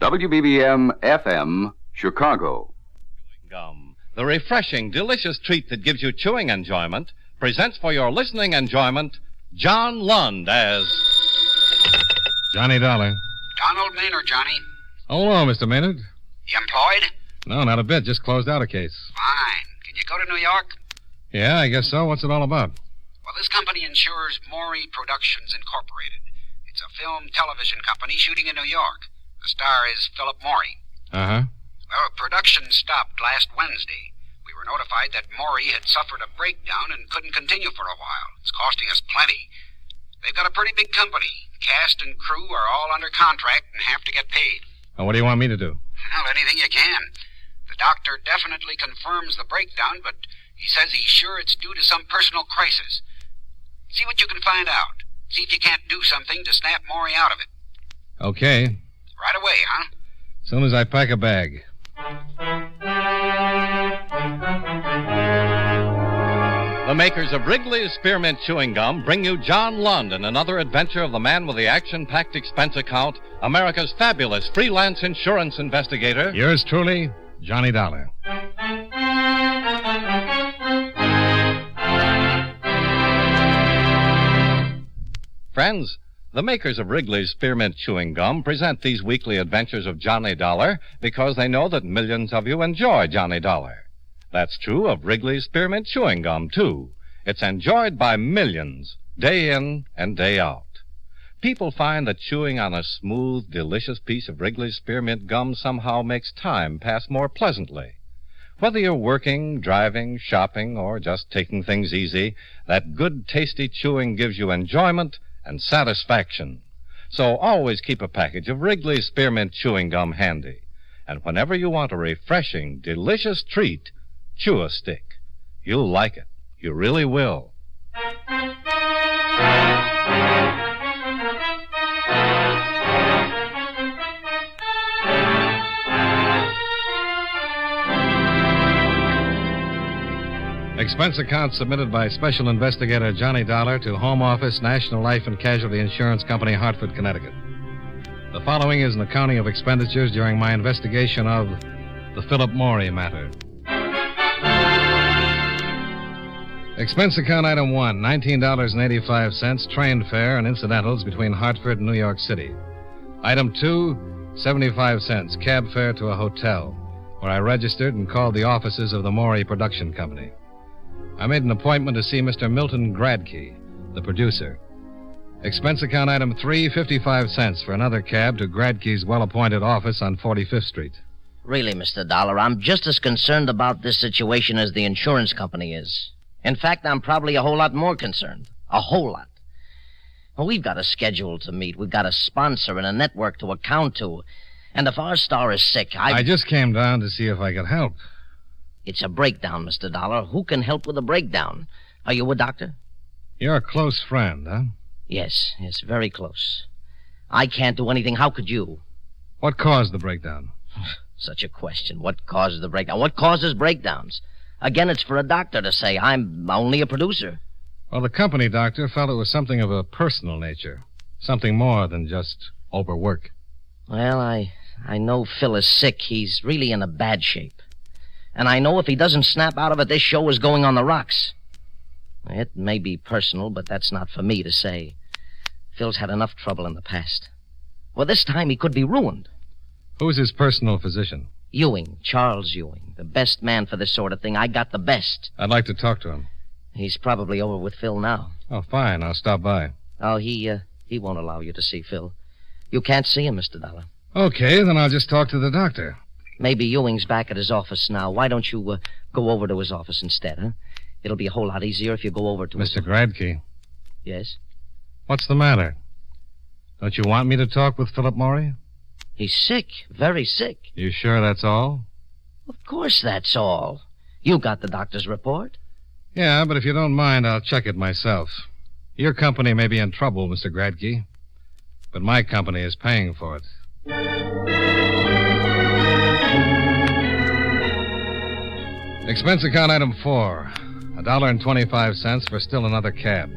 WBBM FM, Chicago. Gum, the refreshing, delicious treat that gives you chewing enjoyment, presents for your listening enjoyment John Lund as Johnny Dollar. Donald Maynard, Johnny. Oh, hello, Mr. Maynard. You employed? No, not a bit. Just closed out a case. Fine. Can you go to New York? Yeah, I guess so. What's it all about? Well, this company insures Maury Productions Incorporated. It's a film television company shooting in New York. The star is Philip Maury. Uh-huh. Well, production stopped last Wednesday. We were notified that Maury had suffered a breakdown and couldn't continue for a while. It's costing us plenty. They've got a pretty big company. Cast and crew are all under contract and have to get paid. Well, what do you want me to do? Well, anything you can. The doctor definitely confirms the breakdown, but he says he's sure it's due to some personal crisis. See what you can find out. See if you can't do something to snap Maury out of it. Okay. Right away, huh? As soon as I pack a bag. the makers of Wrigley's Spearmint Chewing Gum bring you John Lund in another adventure of the man with the action-packed expense account, America's fabulous freelance insurance investigator. Yours truly, Johnny Dollar. Friends, the makers of Wrigley's Spearmint Chewing Gum present these weekly adventures of Johnny Dollar because they know that millions of you enjoy Johnny Dollar. That's true of Wrigley's Spearmint Chewing Gum, too. It's enjoyed by millions, day in and day out. People find that chewing on a smooth, delicious piece of Wrigley's Spearmint Gum somehow makes time pass more pleasantly. Whether you're working, driving, shopping, or just taking things easy, that good, tasty chewing gives you enjoyment and satisfaction. So always keep a package of Wrigley's Spearmint Chewing Gum handy. And whenever you want a refreshing, delicious treat, chew a stick. You'll like it. You really will. Expense account submitted by Special Investigator Johnny Dollar to Home Office, National Life and Casualty Insurance Company, Hartford, Connecticut. The following is an accounting of expenditures during my investigation of the Philip Maury matter. Expense account item 1, $19.85, train fare and incidentals between Hartford and New York City. Item 2, 75 cents, cab fare to a hotel, where I registered and called the offices of the Maury Production Company. I made an appointment to see Mr. Milton Gradke, the producer. Expense account item 3, 55 cents for another cab to Gradke's well-appointed office on 45th Street. Really, Mr. Dollar, I'm just as concerned about this situation as the insurance company is. In fact, I'm probably a whole lot more concerned. A whole lot. Well, we've got a schedule to meet. We've got a sponsor and a network to account to. And if our star is sick, I just came down to see if I could help. It's a breakdown, Mr. Dollar. Who can help with a breakdown? Are you a doctor? You're a close friend, huh? Yes, very close. I can't do anything. How could you? What caused the breakdown? Such a question. What causes the breakdown? What causes breakdowns? Again, it's for a doctor to say. I'm only a producer. Well, the company doctor felt it was something of a personal nature. Something more than just overwork. Well, I know Phil is sick. He's really in a bad shape. And I know if he doesn't snap out of it, this show is going on the rocks. It may be personal, but that's not for me to say. Phil's had enough trouble in the past. Well, this time he could be ruined. Who's his personal physician? Ewing, Charles Ewing. The best man for this sort of thing. I got the best. I'd like to talk to him. He's probably over with Phil now. Oh, fine. I'll stop by. Oh, he won't allow you to see Phil. You can't see him, Mr. Dollar. Okay, then I'll just talk to the doctor. Maybe Ewing's back at his office now. Why don't you go over to his office instead, huh? It'll be a whole lot easier if you go over to Mr. Gradke. Yes? What's the matter? Don't you want me to talk with Philip Maury? He's sick. Very sick. You sure that's all? Of course that's all. You got the doctor's report. Yeah, but if you don't mind, I'll check it myself. Your company may be in trouble, Mr. Gradke, but my company is paying for it. Expense account item 4, $1.25 for still another cab.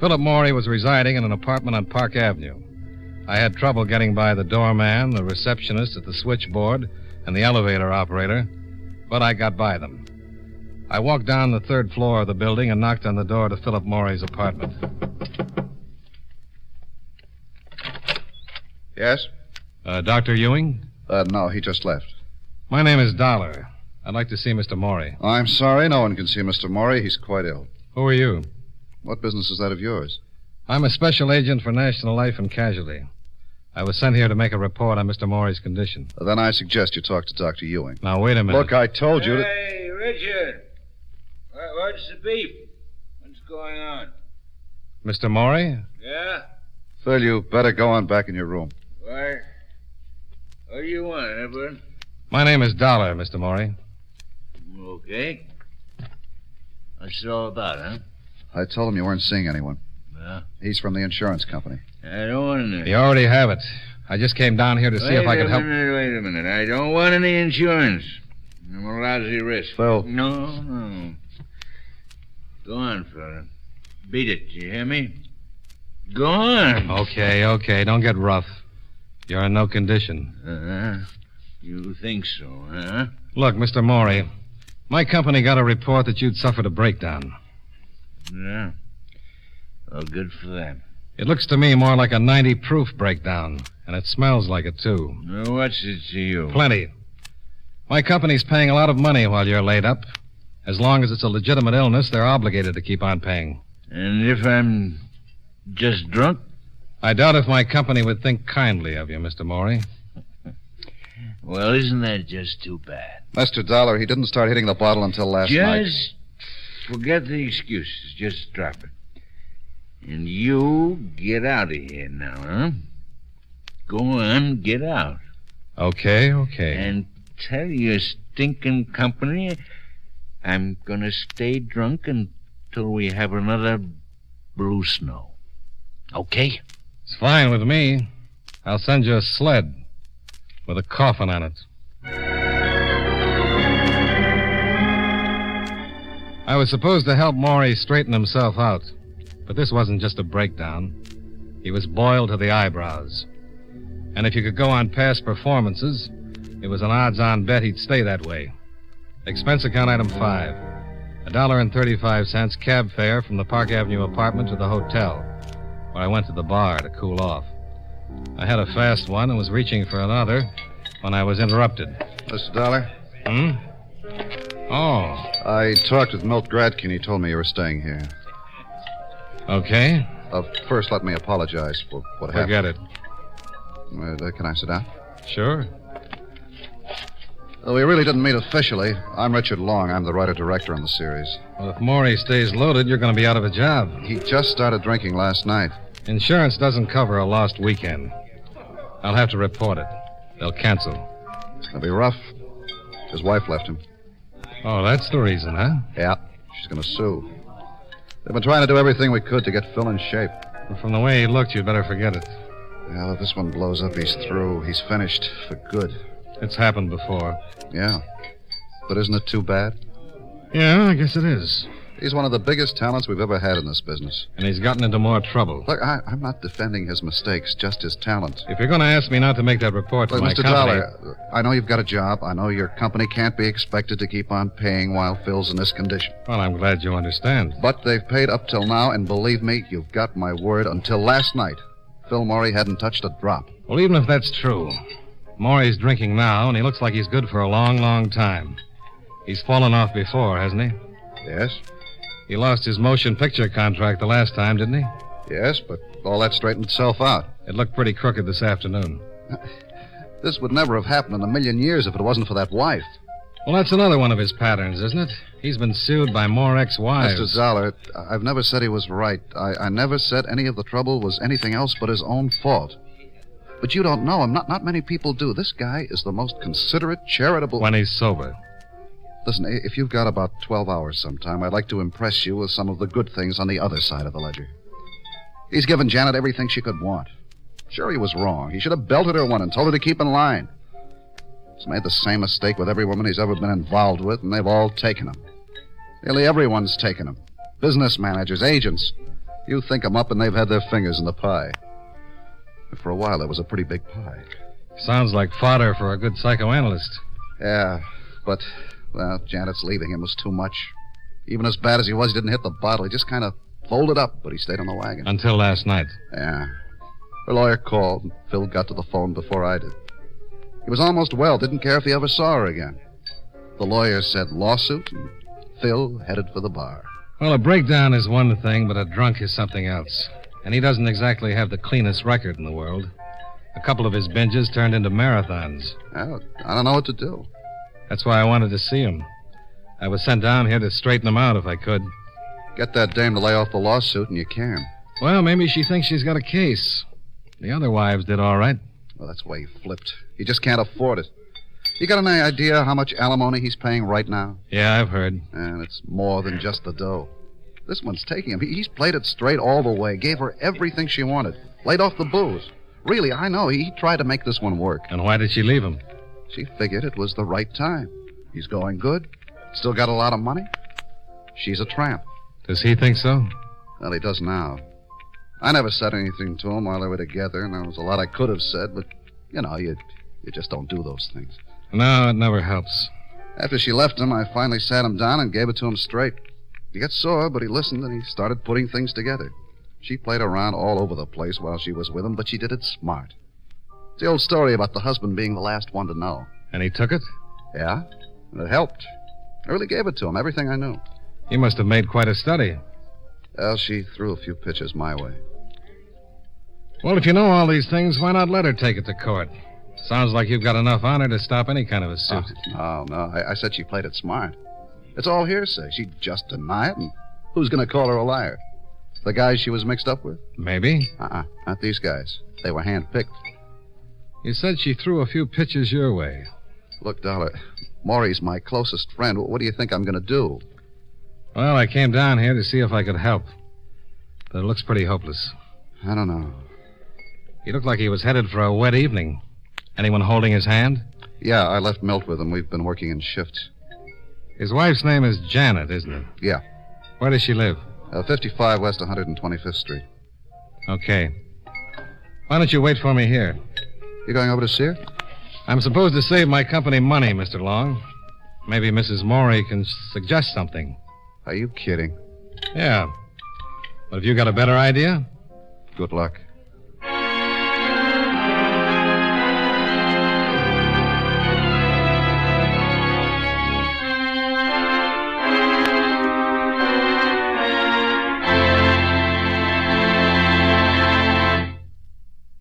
Philip Maury was residing in an apartment on Park Avenue. I had trouble getting by the doorman, the receptionist at the switchboard, and the elevator operator, but I got by them. I walked down the third floor of the building and knocked on the door to Philip Morey's apartment. Yes? Dr. Ewing? No, he just left. My name is Dollar. I'd like to see Mr. Morey. I'm sorry, no one can see Mr. Morey. He's quite ill. Who are you? What business is that of yours? I'm a special agent for National Life and Casualty. I was sent here to make a report on Mr. Morey's condition. Then I suggest you talk to Dr. Ewing. Now, wait a minute. Look, I told you that... Hey, Richard. What's the beef? What's going on? Mr. Morey? Yeah? Phil, you better go on back in your room. Why? What do you want, Edward? My name is Dollar, Mr. Morey. Okay. What's it all about, huh? I told him you weren't seeing anyone. Well, He's from the insurance company. I don't want any. You already have it. I just came down here to see if I could help. Wait a minute. I don't want any insurance. I'm a lousy risk. Phil. No. Go on, fella. Beat it, you hear me? Go on. Okay. Don't get rough. You're in no condition. You think so, huh? Look, Mr. Morey, my company got a report that you'd suffered a breakdown. Yeah. Well, good for them. It looks to me more like a 90-proof breakdown, and it smells like it, too. Well, what's it to you? Plenty. My company's paying a lot of money while you're laid up. As long as it's a legitimate illness, they're obligated to keep on paying. And if I'm just drunk? I doubt if my company would think kindly of you, Mr. Morey. Well, isn't that just too bad? Mr. Dollar, he didn't start hitting the bottle until last night. Just forget the excuses. Just drop it. And you get out of here now, huh? Go on, get out. Okay. And tell your stinking company I'm going to stay drunk until we have another blue snow. Okay? It's fine with me. I'll send you a sled with a coffin on it. I was supposed to help Morey straighten himself out, but this wasn't just a breakdown. He was boiled to the eyebrows. And if you could go on past performances, it was an odds-on bet he'd stay that way. Expense account item 5. $1.35 cab fare from the Park Avenue apartment to the hotel, where I went to the bar to cool off. I had a fast one and was reaching for another when I was interrupted. Mr. Dollar? Oh. I talked with Milt Gradkin. He told me you were staying here. Okay. First, let me apologize for what happened. Forget it. Can I sit down? Sure. We really didn't meet officially. I'm Richard Long. I'm the writer-director on the series. Well, if Morey stays loaded, you're going to be out of a job. He just started drinking last night. Insurance doesn't cover a lost weekend. I'll have to report it. They'll cancel. It'll be rough. His wife left him. Oh, that's the reason, huh? Yeah. She's going to sue. They've been trying to do everything we could to get Phil in shape. Well, from the way he looked, you'd better forget it. Well, if this one blows up, he's through. He's finished for good. It's happened before. Yeah. But isn't it too bad? Yeah, I guess it is. He's one of the biggest talents we've ever had in this business. And he's gotten into more trouble. Look, I'm not defending his mistakes, just his talent. If you're going to ask me not to make that report to my Mr. company... Dollar, I know you've got a job. I know your company can't be expected to keep on paying while Phil's in this condition. Well, I'm glad you understand. But they've paid up till now, and believe me, you've got my word, until last night, Phil Morey hadn't touched a drop. Well, even if that's true, Morey's drinking now, and he looks like he's good for a long, long time. He's fallen off before, hasn't he? Yes. He lost his motion picture contract the last time, didn't he? Yes, but all that straightened itself out. It looked pretty crooked this afternoon. This would never have happened in a million years if it wasn't for that wife. Well, that's another one of his patterns, isn't it? He's been sued by more ex-wives. Mr. Zoller, I've never said he was right. I never said any of the trouble was anything else but his own fault. But you don't know him. Not many people do. This guy is the most considerate, charitable... When he's sober. Listen, if you've got about 12 hours sometime, I'd like to impress you with some of the good things on the other side of the ledger. He's given Janet everything she could want. Sure, he was wrong. He should have belted her one and told her to keep in line. He's made the same mistake with every woman he's ever been involved with, and they've all taken him. Nearly everyone's taken him. Business managers, agents. You think them up, and they've had their fingers in the pie. For a while, it was a pretty big pie. Sounds like fodder for a good psychoanalyst. Yeah, but, well, Janet's leaving him was too much. Even as bad as he was, he didn't hit the bottle. He just kind of folded up, but he stayed on the wagon. Until last night. Yeah. Her lawyer called, and Phil got to the phone before I did. He was almost well, didn't care if he ever saw her again. The lawyer said lawsuit, and Phil headed for the bar. Well, a breakdown is one thing, but a drunk is something else. And he doesn't exactly have the cleanest record in the world. A couple of his binges turned into marathons. Well, I don't know what to do. That's why I wanted to see him. I was sent down here to straighten him out if I could. Get that dame to lay off the lawsuit, and you can. Well, maybe she thinks she's got a case. The other wives did all right. Well, that's why he flipped. He just can't afford it. You got any idea how much alimony he's paying right now? Yeah, I've heard. And it's more than just the dough. This one's taking him. He's played it straight all the way, gave her everything she wanted, laid off the booze. Really, I know. He tried to make this one work. And why did she leave him? She figured it was the right time. He's going good. Still got a lot of money. She's a tramp. Does he think so? Well, he does now. I never said anything to him while they were together, and there was a lot I could have said, but, you just don't do those things. No, it never helps. After she left him, I finally sat him down and gave it to him straight. He got sore, but he listened, and he started putting things together. She played around all over the place while she was with him, but she did it smart. It's the old story about the husband being the last one to know. And he took it? Yeah, and it helped. I really gave it to him, everything I knew. He must have made quite a study. Well, she threw a few pitches my way. Well, if you know all these things, why not let her take it to court? Sounds like you've got enough on her to stop any kind of a suit. Oh, no. I said she played it smart. It's all hearsay. She'd just deny it, and who's going to call her a liar? The guys she was mixed up with? Maybe. Not these guys. They were hand-picked. You said she threw a few pitches your way. Look, Dollar, Maury's my closest friend. What do you think I'm going to do? Well, I came down here to see if I could help. But it looks pretty hopeless. I don't know. He looked like he was headed for a wet evening. Anyone holding his hand? Yeah, I left Milt with him. We've been working in shifts. His wife's name is Janet, isn't it? Yeah. Where does she live? 55 West 125th Street. Okay. Why don't you wait for me here? You going over to see her? I'm supposed to save my company money, Mr. Long. Maybe Mrs. Maury can suggest something. Are you kidding? Yeah. But have you got a better idea? Good luck.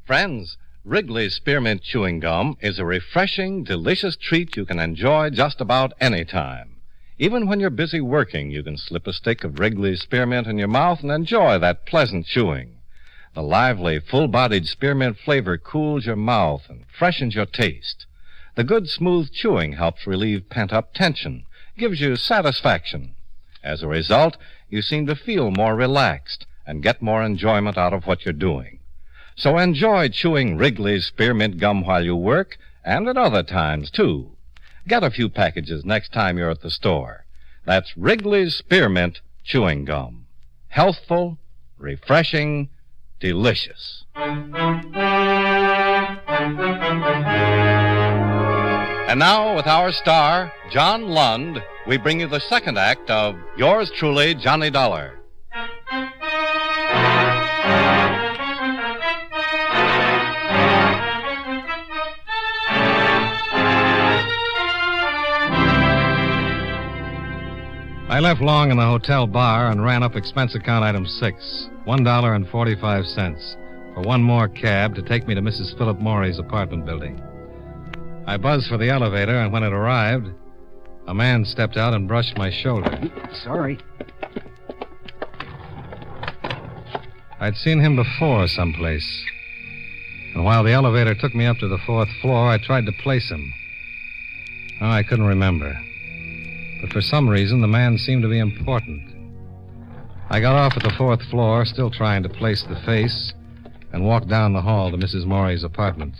Friends, Wrigley's Spearmint Chewing Gum is a refreshing, delicious treat you can enjoy just about any time. Even when you're busy working, you can slip a stick of Wrigley's Spearmint in your mouth and enjoy that pleasant chewing. The lively, full-bodied spearmint flavor cools your mouth and freshens your taste. The good, smooth chewing helps relieve pent-up tension, gives you satisfaction. As a result, you seem to feel more relaxed and get more enjoyment out of what you're doing. So enjoy chewing Wrigley's Spearmint Gum while you work, and at other times, too. Get a few packages next time you're at the store. That's Wrigley's Spearmint Chewing Gum. Healthful, refreshing, delicious. And now, with our star, John Lund, we bring you the second act of Yours Truly, Johnny Dollar. I left Long in the hotel bar and ran up expense account item 6, $1.45, for one more cab to take me to Mrs. Philip Maury's apartment building. I buzzed for the elevator, and when it arrived, a man stepped out and brushed my shoulder. Sorry. I'd seen him before someplace. And while the elevator took me up to the 4th floor, I tried to place him. Oh, I couldn't remember. But for some reason, the man seemed to be important. I got off at the 4th floor, still trying to place the face, and walked down the hall to Mrs. Maury's apartment.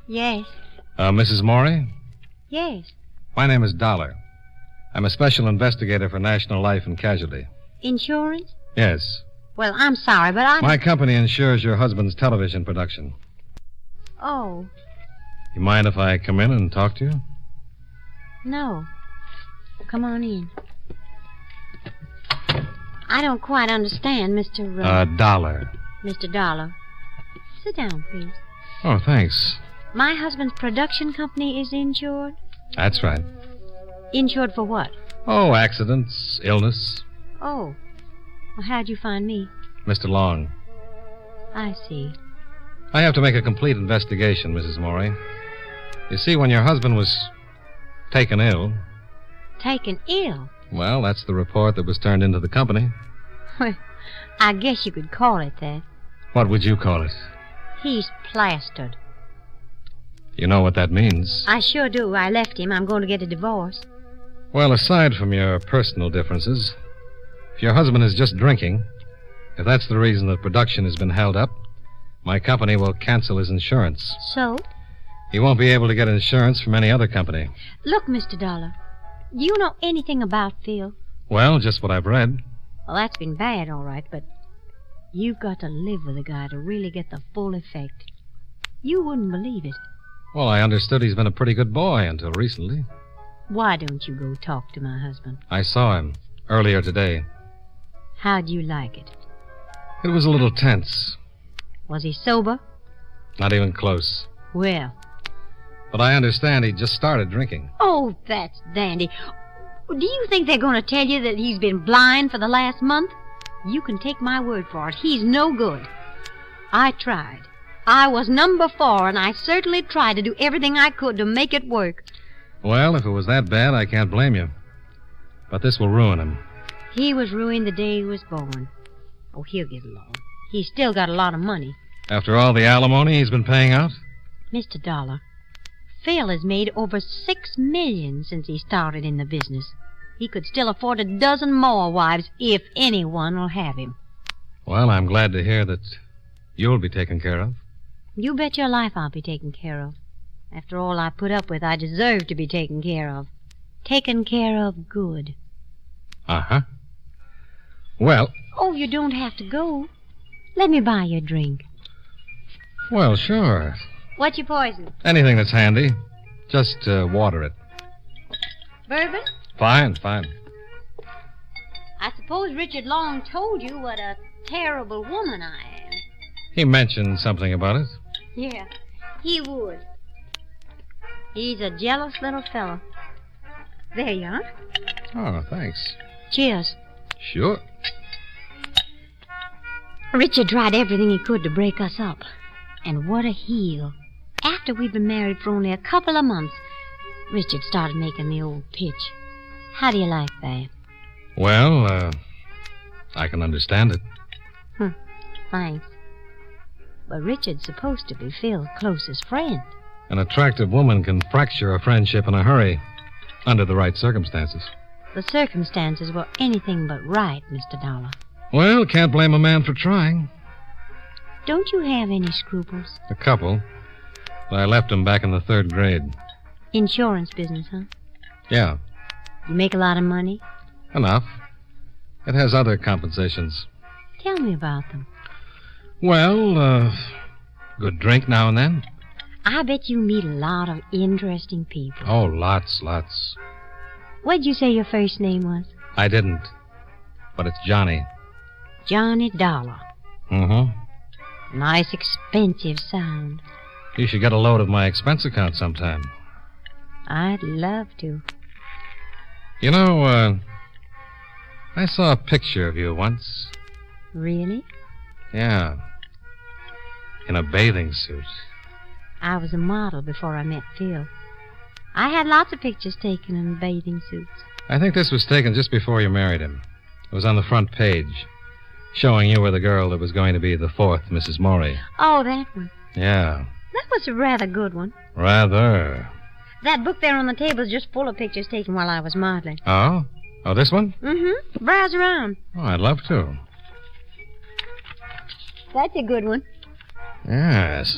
Yes. Mrs. Maury? Yes. My name is Dollar. I'm a special investigator for National Life and Casualty. Insurance? Yes. Well, I'm sorry, but I... My company insures your husband's television production. Oh, You mind if I come in and talk to you? no. Come on in. I don't quite understand, Mr. Dollar. Mr. Dollar. Sit down, please. Oh, thanks. My husband's production company is insured? That's right. Insured for what? Oh, accidents, illness. Oh. Well, how'd you find me? Mr. Long. I see. I have to make a complete investigation, Mrs. Morey. You see, when your husband was taken ill, Taken ill? well, that's the report that was turned into the company. Well, I guess you could call it that. What would you call it? He's plastered. You know what that means. I sure do. I left him. I'm going to get a divorce. Well, aside from your personal differences, if your husband is just drinking, if that's the reason that production has been held up, my company will cancel his insurance. So? He won't be able to get insurance from any other company. Look, Mr. Dollar, do you know anything about Phil? Well, just what I've read. Well, that's been bad, all right, but you've got to live with a guy to really get the full effect. You wouldn't believe it. Well, I understood he's been a pretty good boy until recently. Why don't you go talk to my husband? I saw him earlier today. How'd you like it? It was a little tense. Was he sober? Not even close. Well. But I understand he just started drinking. Oh, that's dandy. Do you think they're going to tell you that he's been blind for the last month? You can take my word for it. He's no good. I tried. I was number 4, and I certainly tried to do everything I could to make it work. Well, if it was that bad, I can't blame you. But this will ruin him. He was ruined the day he was born. Oh, he'll get along. He's still got a lot of money. After all the alimony he's been paying out? Mr. Dollar, Phil has made over $6 million since he started in the business. He could still afford a dozen more wives if anyone will have him. Well, I'm glad to hear that you'll be taken care of. You bet your life I'll be taken care of. After all I put up with, I deserve to be taken care of. Taken care of good. Uh-huh. Well... Oh, you don't have to go. Let me buy you a drink. Well, sure. What's your poison? Anything that's handy. Just water it. Bourbon? Fine. I suppose Richard Long told you what a terrible woman I am. He mentioned something about it. Yeah, he would. He's a jealous little fellow. There you are. Oh, thanks. Cheers. Sure. Richard tried everything he could to break us up. And what a heel. After we'd been married for only a couple of months, Richard started making the old pitch. How do you like that? Well, I can understand it. Thanks. But Richard's supposed to be Phil's closest friend. An attractive woman can fracture a friendship in a hurry, under the right circumstances. The circumstances were anything but right, Mr. Dollar. Well, can't blame a man for trying. Don't you have any scruples? A couple. But I left them back in the 3rd grade. Insurance business, huh? Yeah, You make a lot of money? enough. It has other compensations. Tell me about them. Well, good drink now and then. I bet you meet a lot of interesting people. Oh, lots. What'd you say your first name was? I didn't. But it's Johnny. Johnny Dollar. Mm-hmm. Nice expensive sound. You should get a load of my expense account sometime. I'd love to. You know, I saw a picture of you once. Really? Yeah. In a bathing suit. I was a model before I met Phil. I had lots of pictures taken in bathing suits. I think this was taken just before you married him. It was on the front page, showing you were the girl that was going to be the 4th Mrs. Morey. Oh, that one. Yeah. That was a rather good one. Rather. That book there on the table is just full of pictures taken while I was modeling. Oh? Oh, this one? Mm-hmm. Browse around. Oh, I'd love to. That's a good one. Yes.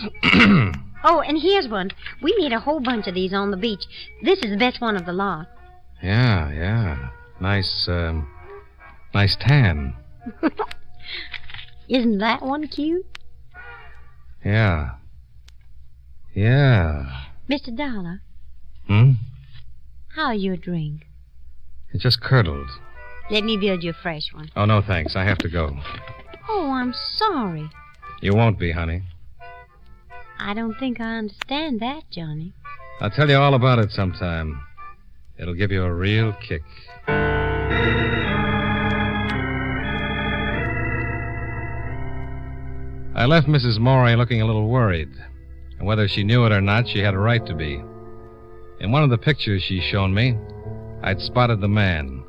Oh, and here's one. We made a whole bunch of these on the beach. This is the best one of the lot. Yeah. Nice tan. Isn't that one cute? Yeah. Mr. Dollar, How's your drink? It just curdled. Let me build you a fresh one. Oh, no, thanks. I have to go. Oh, I'm sorry. You won't be, honey. I don't think I understand that, Johnny. I'll tell you all about it sometime. It'll give you a real kick. I left Mrs. Morey looking a little worried. And whether she knew it or not, she had a right to be. In one of the pictures she's shown me, I'd spotted the man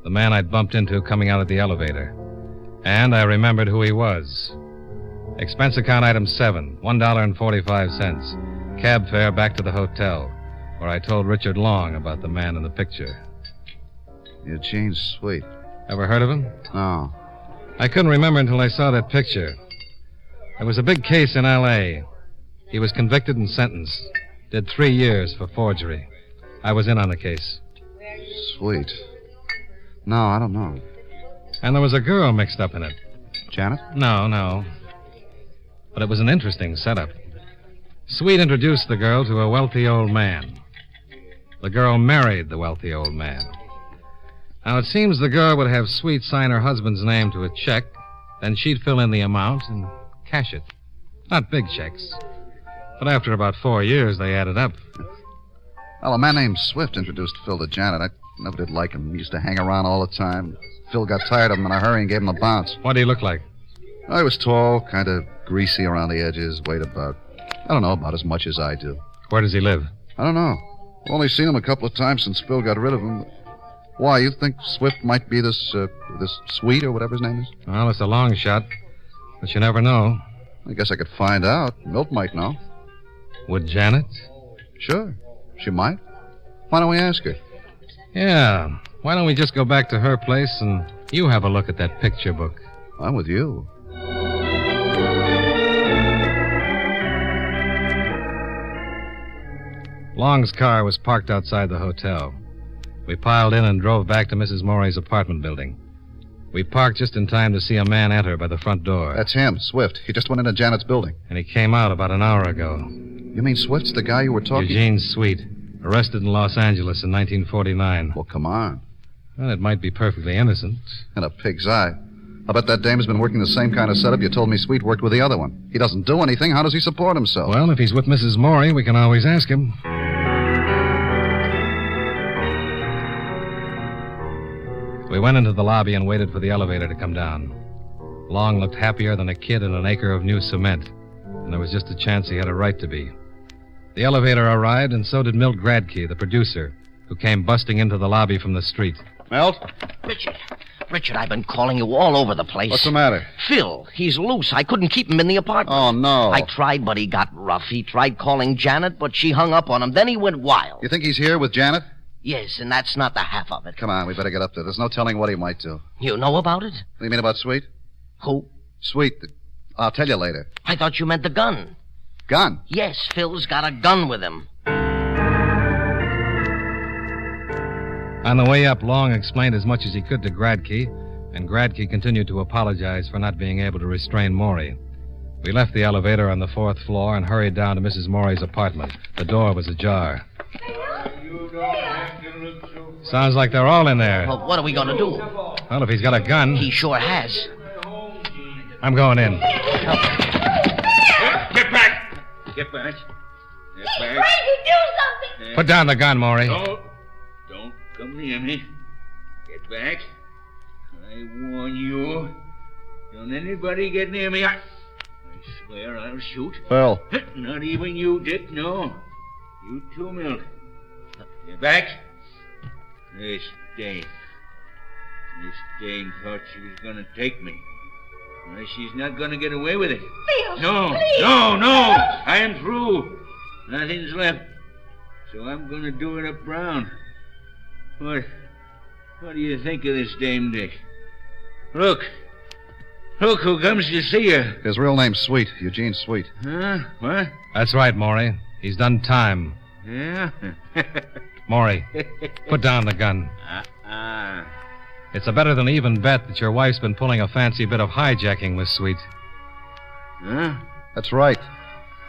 I'd bumped into coming out of the elevator. And I remembered who he was. Expense account item 7, $1.45. Cab fare back to the hotel, where I told Richard Long about the man in the picture. Eugene Sweet. Ever heard of him? No. I couldn't remember until I saw that picture. There was a big case in L.A. He was convicted and sentenced. Did 3 years for forgery. I was in on the case. Sweet. No, I don't know. And there was a girl mixed up in it. Janet? No. But it was an interesting setup. Sweet introduced the girl to a wealthy old man. The girl married the wealthy old man. Now, it seems the girl would have Sweet sign her husband's name to a check, then she'd fill in the amount and cash it. Not big checks. But after about 4 years, they added up. Well, a man named Swift introduced Phil to Janet. I never did like him. He used to hang around all the time. Phil got tired of him in a hurry and gave him a bounce. What did he look like? Oh, he was tall, kind of greasy around the edges, weighed about, about as much as I do. Where does he live? I don't know. I've only seen him a couple of times since Phil got rid of him. Why, you think Swift might be this Sweet or whatever his name is? Well, it's a long shot, but you never know. I guess I could find out. Milt might know. Would Janet? Sure. She might. Why don't we ask her? Yeah. Why don't we just go back to her place and you have a look at that picture book? I'm with you. Long's car was parked outside the hotel. We piled in and drove back to Mrs. Morey's apartment building. We parked just in time to see a man enter by the front door. That's him, Swift. He just went into Janet's building. And he came out about an hour ago. You mean Swift's the guy you were talking to? Eugene Sweet. Arrested in Los Angeles in 1949. Well, come on. Well, it might be perfectly innocent. In a pig's eye. I bet that dame's been working the same kind of setup you told me Sweet worked with the other one. He doesn't do anything. How does he support himself? Well, if he's with Mrs. Morey, we can always ask him. We went into the lobby and waited for the elevator to come down. Long looked happier than a kid in an acre of new cement, and there was just a chance he had a right to be. The elevator arrived, and so did Milt Gradke, the producer, who came busting into the lobby from the street. Milt? Richard, I've been calling you all over the place. What's the matter? Phil, he's loose. I couldn't keep him in the apartment. Oh, no. I tried, but he got rough. He tried calling Janet, but she hung up on him. Then he went wild. You think he's here with Janet? Yes, and that's not the half of it. Come on, we better get up there. There's no telling what he might do. You know about it? What do you mean about Sweet? Who? Sweet. I'll tell you later. I thought you meant the gun. Gun? Yes, Phil's got a gun with him. On the way up, Long explained as much as he could to Gradke, and Gradke continued to apologize for not being able to restrain Morey. We left the elevator on the 4th floor and hurried down to Mrs. Morey's apartment. The door was ajar. Sounds like they're all in there. Well, what are we going to do? Well, if he's got a gun... He sure has. I'm going in. Get back! Get back. Get back. Frankie, do something! Put down the gun, Morey. Don't come near me. Get back. I warn you. Don't anybody get near me. I swear I'll shoot. Phil. Not even you, Dick, no. You too, Milt. Get back. This dame thought she was going to take me. Well, she's not going to get away with it. Phil, No. please. No. I am through. Nothing's left. So I'm going to do it up brown. What do you think of this dame, Dick? Look who comes to see her. His real name's Sweet, Eugene Sweet. Huh? What? That's right, Morey. He's done time. Yeah? Maury, put down the gun. It's a better than even bet that your wife's been pulling a fancy bit of hijacking, Miss Sweet. Huh? That's right.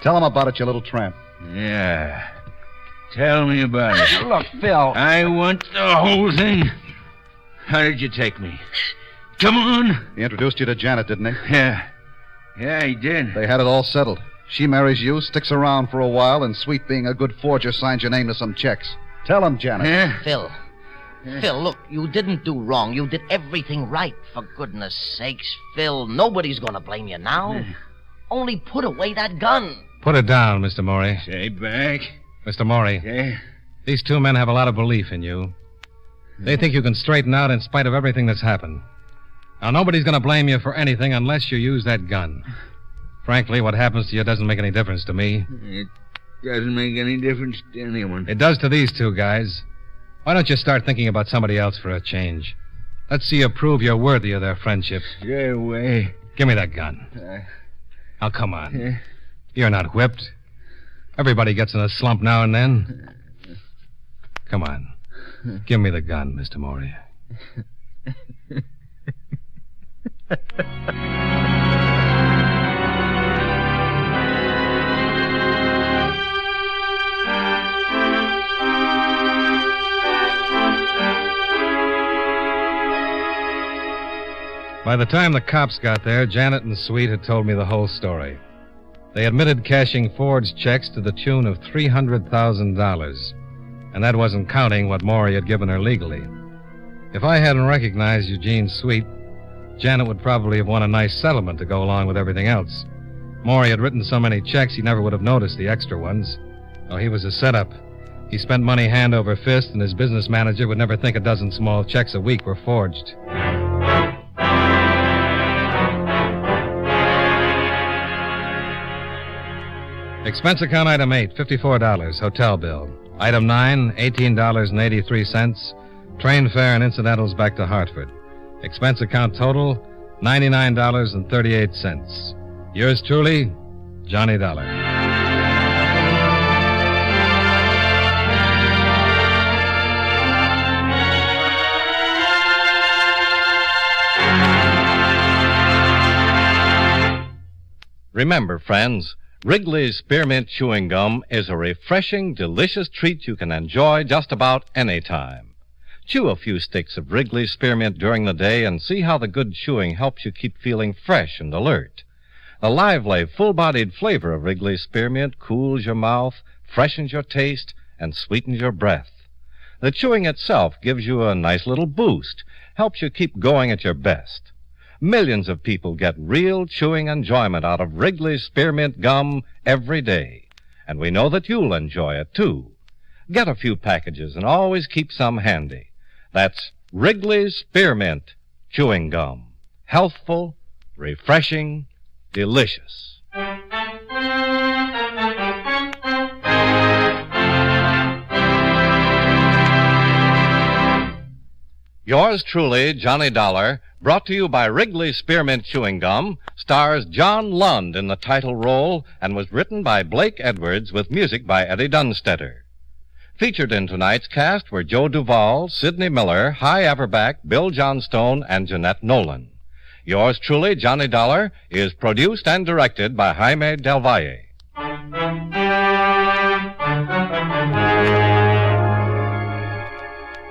Tell him about it, you little tramp. Yeah. Tell me about it. Look, Phil. I want the whole thing. How did you take me? Come on. He introduced you to Janet, didn't he? Yeah. Yeah, he did. They had it all settled. She marries you, sticks around for a while, and Sweet, being a good forger, signs your name to some checks. Tell him, Janet. Yeah? Phil. Phil, look, you didn't do wrong. You did everything right. For goodness sakes, Phil, nobody's going to blame you now. Only put away that gun. Put it down, Mr. Maury. Say back. Mr. Maury, Yeah? these two men have a lot of belief in you. They think you can straighten out in spite of everything that's happened. Now, nobody's going to blame you for anything unless you use that gun. Frankly, what happens to you doesn't make any difference to me. It doesn't make any difference to anyone. It does to these two guys. Why don't you start thinking about somebody else for a change? Let's see you prove you're worthy of their friendship. Stay away. Give me that gun. Now, come on. Yeah. You're not whipped. Everybody gets in a slump now and then. Come on. Give me the gun, Mr. Maury. By the time the cops got there, Janet and Sweet had told me the whole story. They admitted cashing forged checks to the tune of $300,000. And that wasn't counting what Maury had given her legally. If I hadn't recognized Eugene Sweet, Janet would probably have won a nice settlement to go along with everything else. Maury had written so many checks he never would have noticed the extra ones. Oh, he was a setup. He spent money hand over fist, and his business manager would never think a dozen small checks a week were forged. Expense account item 8, $54, hotel bill. Item 9, $18.83, train fare and incidentals back to Hartford. Expense account total, $99.38. Yours truly, Johnny Dollar. Remember, friends, Wrigley's Spearmint Chewing Gum is a refreshing, delicious treat you can enjoy just about any time. Chew a few sticks of Wrigley's Spearmint during the day and see how the good chewing helps you keep feeling fresh and alert. The lively, full-bodied flavor of Wrigley's Spearmint cools your mouth, freshens your taste, and sweetens your breath. The chewing itself gives you a nice little boost, helps you keep going at your best. Millions of people get real chewing enjoyment out of Wrigley's Spearmint Gum every day. And we know that you'll enjoy it, too. Get a few packages and always keep some handy. That's Wrigley's Spearmint Chewing Gum. Healthful, refreshing, delicious. Yours truly, Johnny Dollar, brought to you by Wrigley's Spearmint Chewing Gum, stars John Lund in the title role and was written by Blake Edwards with music by Eddie Dunstetter. Featured in tonight's cast were Joe Duvall, Sidney Miller, Hy Averback, Bill Johnstone, and Jeanette Nolan. Yours truly, Johnny Dollar, is produced and directed by Jaime Del Valle.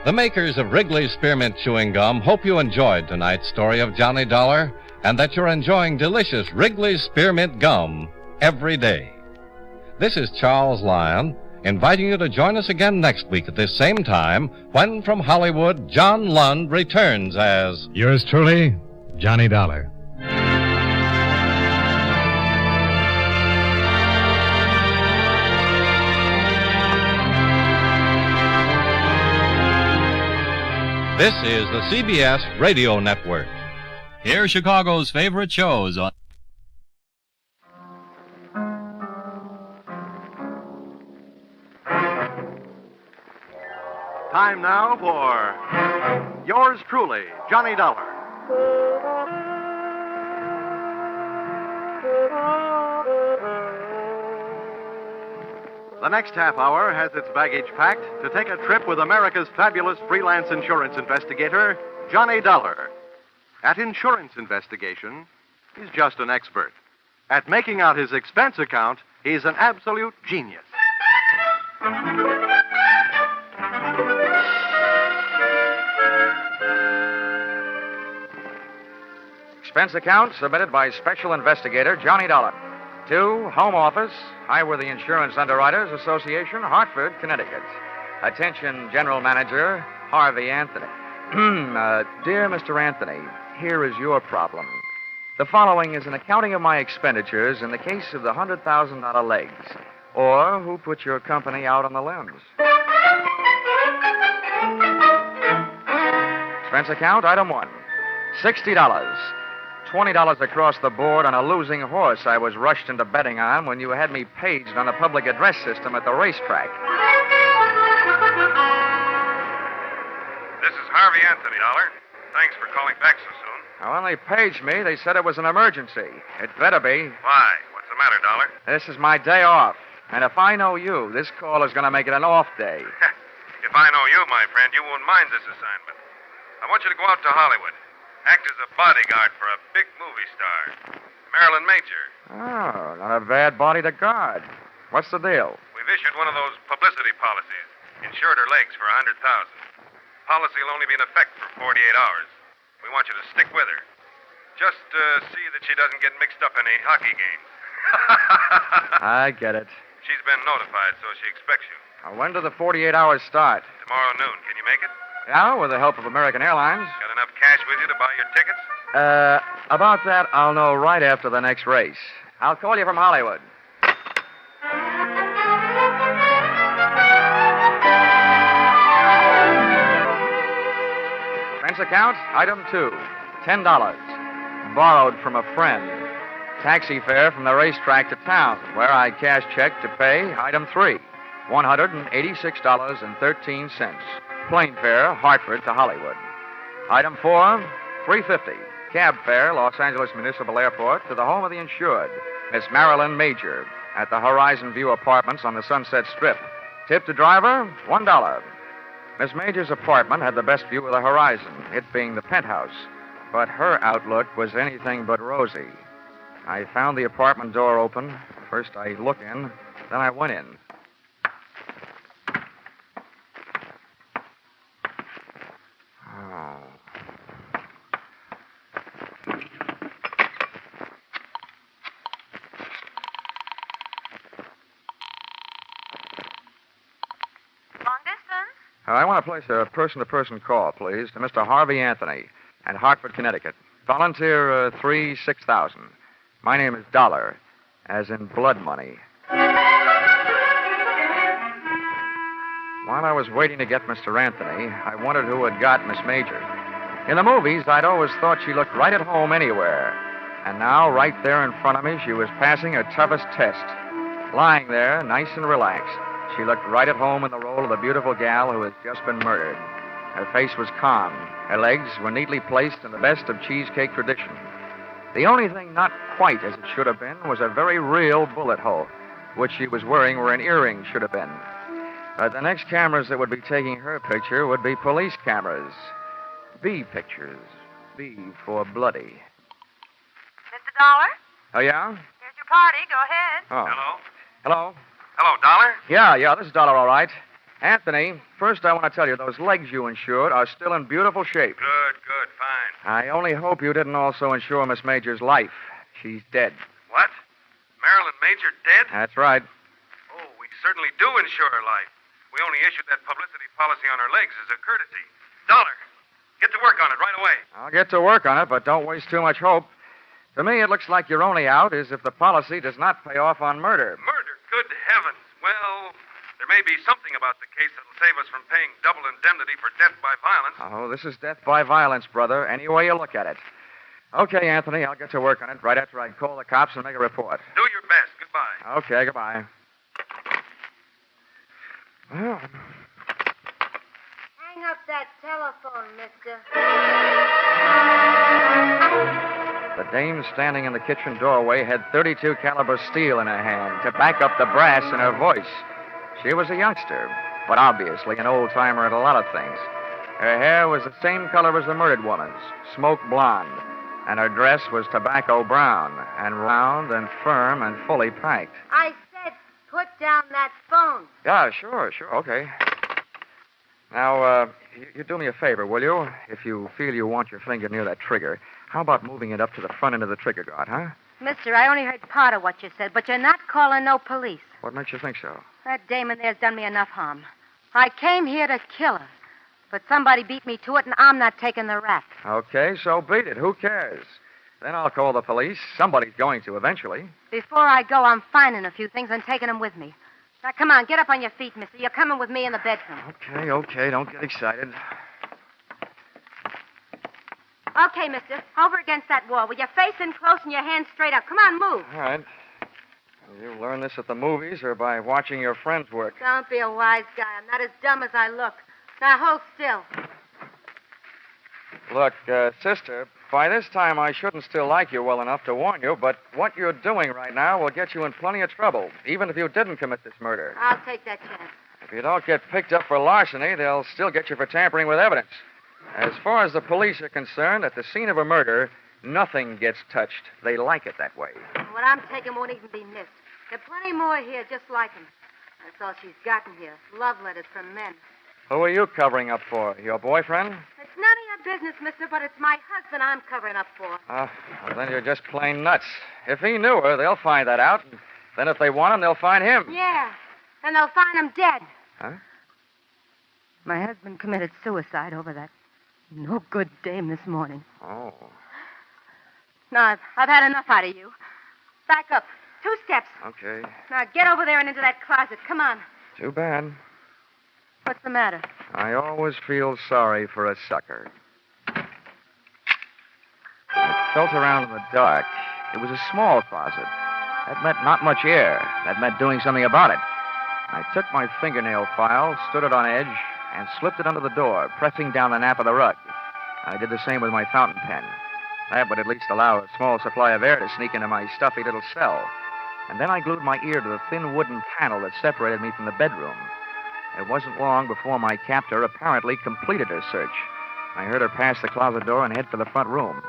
The makers of Wrigley's Spearmint Chewing Gum hope you enjoyed tonight's story of Johnny Dollar and that you're enjoying delicious Wrigley's Spearmint Gum every day. This is Charles Lyon, inviting you to join us again next week at this same time when from Hollywood, John Lund returns as... Yours truly, Johnny Dollar. This is the CBS Radio Network. Hear Chicago's favorite shows on... Time now for yours truly, Johnny Dollar. The next half hour has its baggage packed to take a trip with America's fabulous freelance insurance investigator, Johnny Dollar. At insurance investigation, he's just an expert. At making out his expense account, he's an absolute genius. Expense account submitted by Special Investigator Johnny Dollar. To Home Office, Highworthy Insurance Underwriters Association, Hartford, Connecticut. Attention, General Manager Harvey Anthony. Dear Mr. Anthony, here is your problem. The following is an accounting of my expenditures in the case of the $100,000 legs, or who put your company out on the limbs. Expense account, item 1, $60. $20 across the board on a losing horse I was rushed into betting on when you had me paged on the public address system at the racetrack. This is Harvey Anthony, Dollar. Thanks for calling back so soon. Now, when they paged me, they said it was an emergency. It better be. Why? What's the matter, Dollar? This is my day off. And if I know you, this call is going to make it an off day. If I know you, my friend, you won't mind this assignment. I want you to go out to Hollywood. Act as a bodyguard for a big movie star, Marilyn Major. Oh, not a bad body to guard. What's the deal? We've issued one of those publicity policies. Insured her legs for $100,000. Policy will only be in effect for 48 hours. We want you to stick with her. Just see that she doesn't get mixed up in any hockey games. I get it. She's been notified, so she expects you. Now, when do the 48 hours start? Tomorrow noon. Can you make it? Yeah, with the help of American Airlines. Got enough cash with you to buy your tickets? About that, I'll know right after the next race. I'll call you from Hollywood. Expense account, item 2, $10. Borrowed from a friend. Taxi fare from the racetrack to town, where I cash check to pay, item 3, $186.13. Plane fare, Hartford to Hollywood. Item 4, $350. Cab fare, Los Angeles Municipal Airport to the home of the insured, Miss Marilyn Major, at the Horizon View Apartments on the Sunset Strip. Tip to driver, $1. Miss Major's apartment had the best view of the horizon, it being the penthouse. But her outlook was anything but rosy. I found the apartment door open. First I looked in, then I went in. I want to place a person-to-person call, please, to Mr. Harvey Anthony at Hartford, Connecticut. Volunteer 3-6000. My name is Dollar, as in blood money. While I was waiting to get Mr. Anthony, I wondered who had got Miss Major. In the movies, I'd always thought she looked right at home anywhere. And now, right there in front of me, she was passing her toughest test. Lying there, nice and relaxed. She looked right at home in the role of the beautiful gal who had just been murdered. Her face was calm. Her legs were neatly placed in the best of cheesecake tradition. The only thing not quite as it should have been was a very real bullet hole, which she was wearing where an earring should have been. But the next cameras that would be taking her picture would be police cameras. B pictures. B for bloody. Mr. Dollar? Oh, yeah? Here's your party. Go ahead. Oh. Hello? Hello? Hello, Dollar? Yeah, this is Dollar, all right. Anthony, first I want to tell you, those legs you insured are still in beautiful shape. Good, fine. I only hope you didn't also insure Miss Major's life. She's dead. What? Marilyn Major dead? That's right. Oh, we certainly do insure her life. We only issued that publicity policy on her legs as a courtesy. Dollar, get to work on it right away. I'll get to work on it, but don't waste too much hope. To me, it looks like your only out is if the policy does not pay off on murder. Murder? Good heavens. Well, there may be something about the case that'll save us from paying double indemnity for death by violence. Oh, this is death by violence, brother, any way you look at it. Okay, Anthony, I'll get to work on it right after I call the cops and make a report. Do your best. Goodbye. Okay, goodbye. Well, Hang up that telephone, mister. the dame standing in the kitchen doorway had .32 caliber steel in her hand to back up the brass in her voice. She was a youngster, but obviously an old-timer at a lot of things. Her hair was the same color as the murdered woman's, smoke blonde, and her dress was tobacco brown, and round and firm and fully packed. I said put down that phone. Yeah, sure, okay. Now, you do me a favor, will you? If you feel you want your finger near that trigger, how about moving it up to the front end of the trigger guard, huh? Mister, I only heard part of what you said, but you're not calling no police. What makes you think so? That dame in there's done me enough harm. I came here to kill her, but somebody beat me to it, and I'm not taking the rap. Okay, so beat it. Who cares? Then I'll call the police. Somebody's going to eventually. Before I go, I'm finding a few things and taking them with me. Now, come on, get up on your feet, mister. You're coming with me in the bedroom. Okay, don't get excited. Okay, mister. Over against that wall with your face in close and your hands straight up. Come on, move. All right. You learn this at the movies or by watching your friends work? Don't be a wise guy. I'm not as dumb as I look. Now, hold still. Look, sister, by this time I shouldn't still like you well enough to warn you, but what you're doing right now will get you in plenty of trouble, even if you didn't commit this murder. I'll take that chance. If you don't get picked up for larceny, they'll still get you for tampering with evidence. As far as the police are concerned, at the scene of a murder, nothing gets touched. They like it that way. What I'm taking won't even be missed. There are plenty more here just like him. That's all she's gotten here. Love letters from men. Who are you covering up for? Your boyfriend? It's none of your business, mister, but it's my husband I'm covering up for. Well, then you're just plain nuts. If he knew her, they'll find that out. And then if they want him, they'll find him. Yeah, and they'll find him dead. Huh? My husband committed suicide over that no good dame this morning. Oh. No, I've had enough out of you. Back up. 2 steps. Okay. Now get over there and into that closet. Come on. Too bad. What's the matter? I always feel sorry for a sucker. I felt around in the dark. It was a small closet. That meant not much air. That meant doing something about it. I took my fingernail file, stood it on edge, and slipped it under the door, pressing down the nap of the rug. I did the same with my fountain pen. That would at least allow a small supply of air to sneak into my stuffy little cell. And then I glued my ear to the thin wooden panel that separated me from the bedroom. It wasn't long before my captor apparently completed her search. I heard her pass the closet door and head for the front room.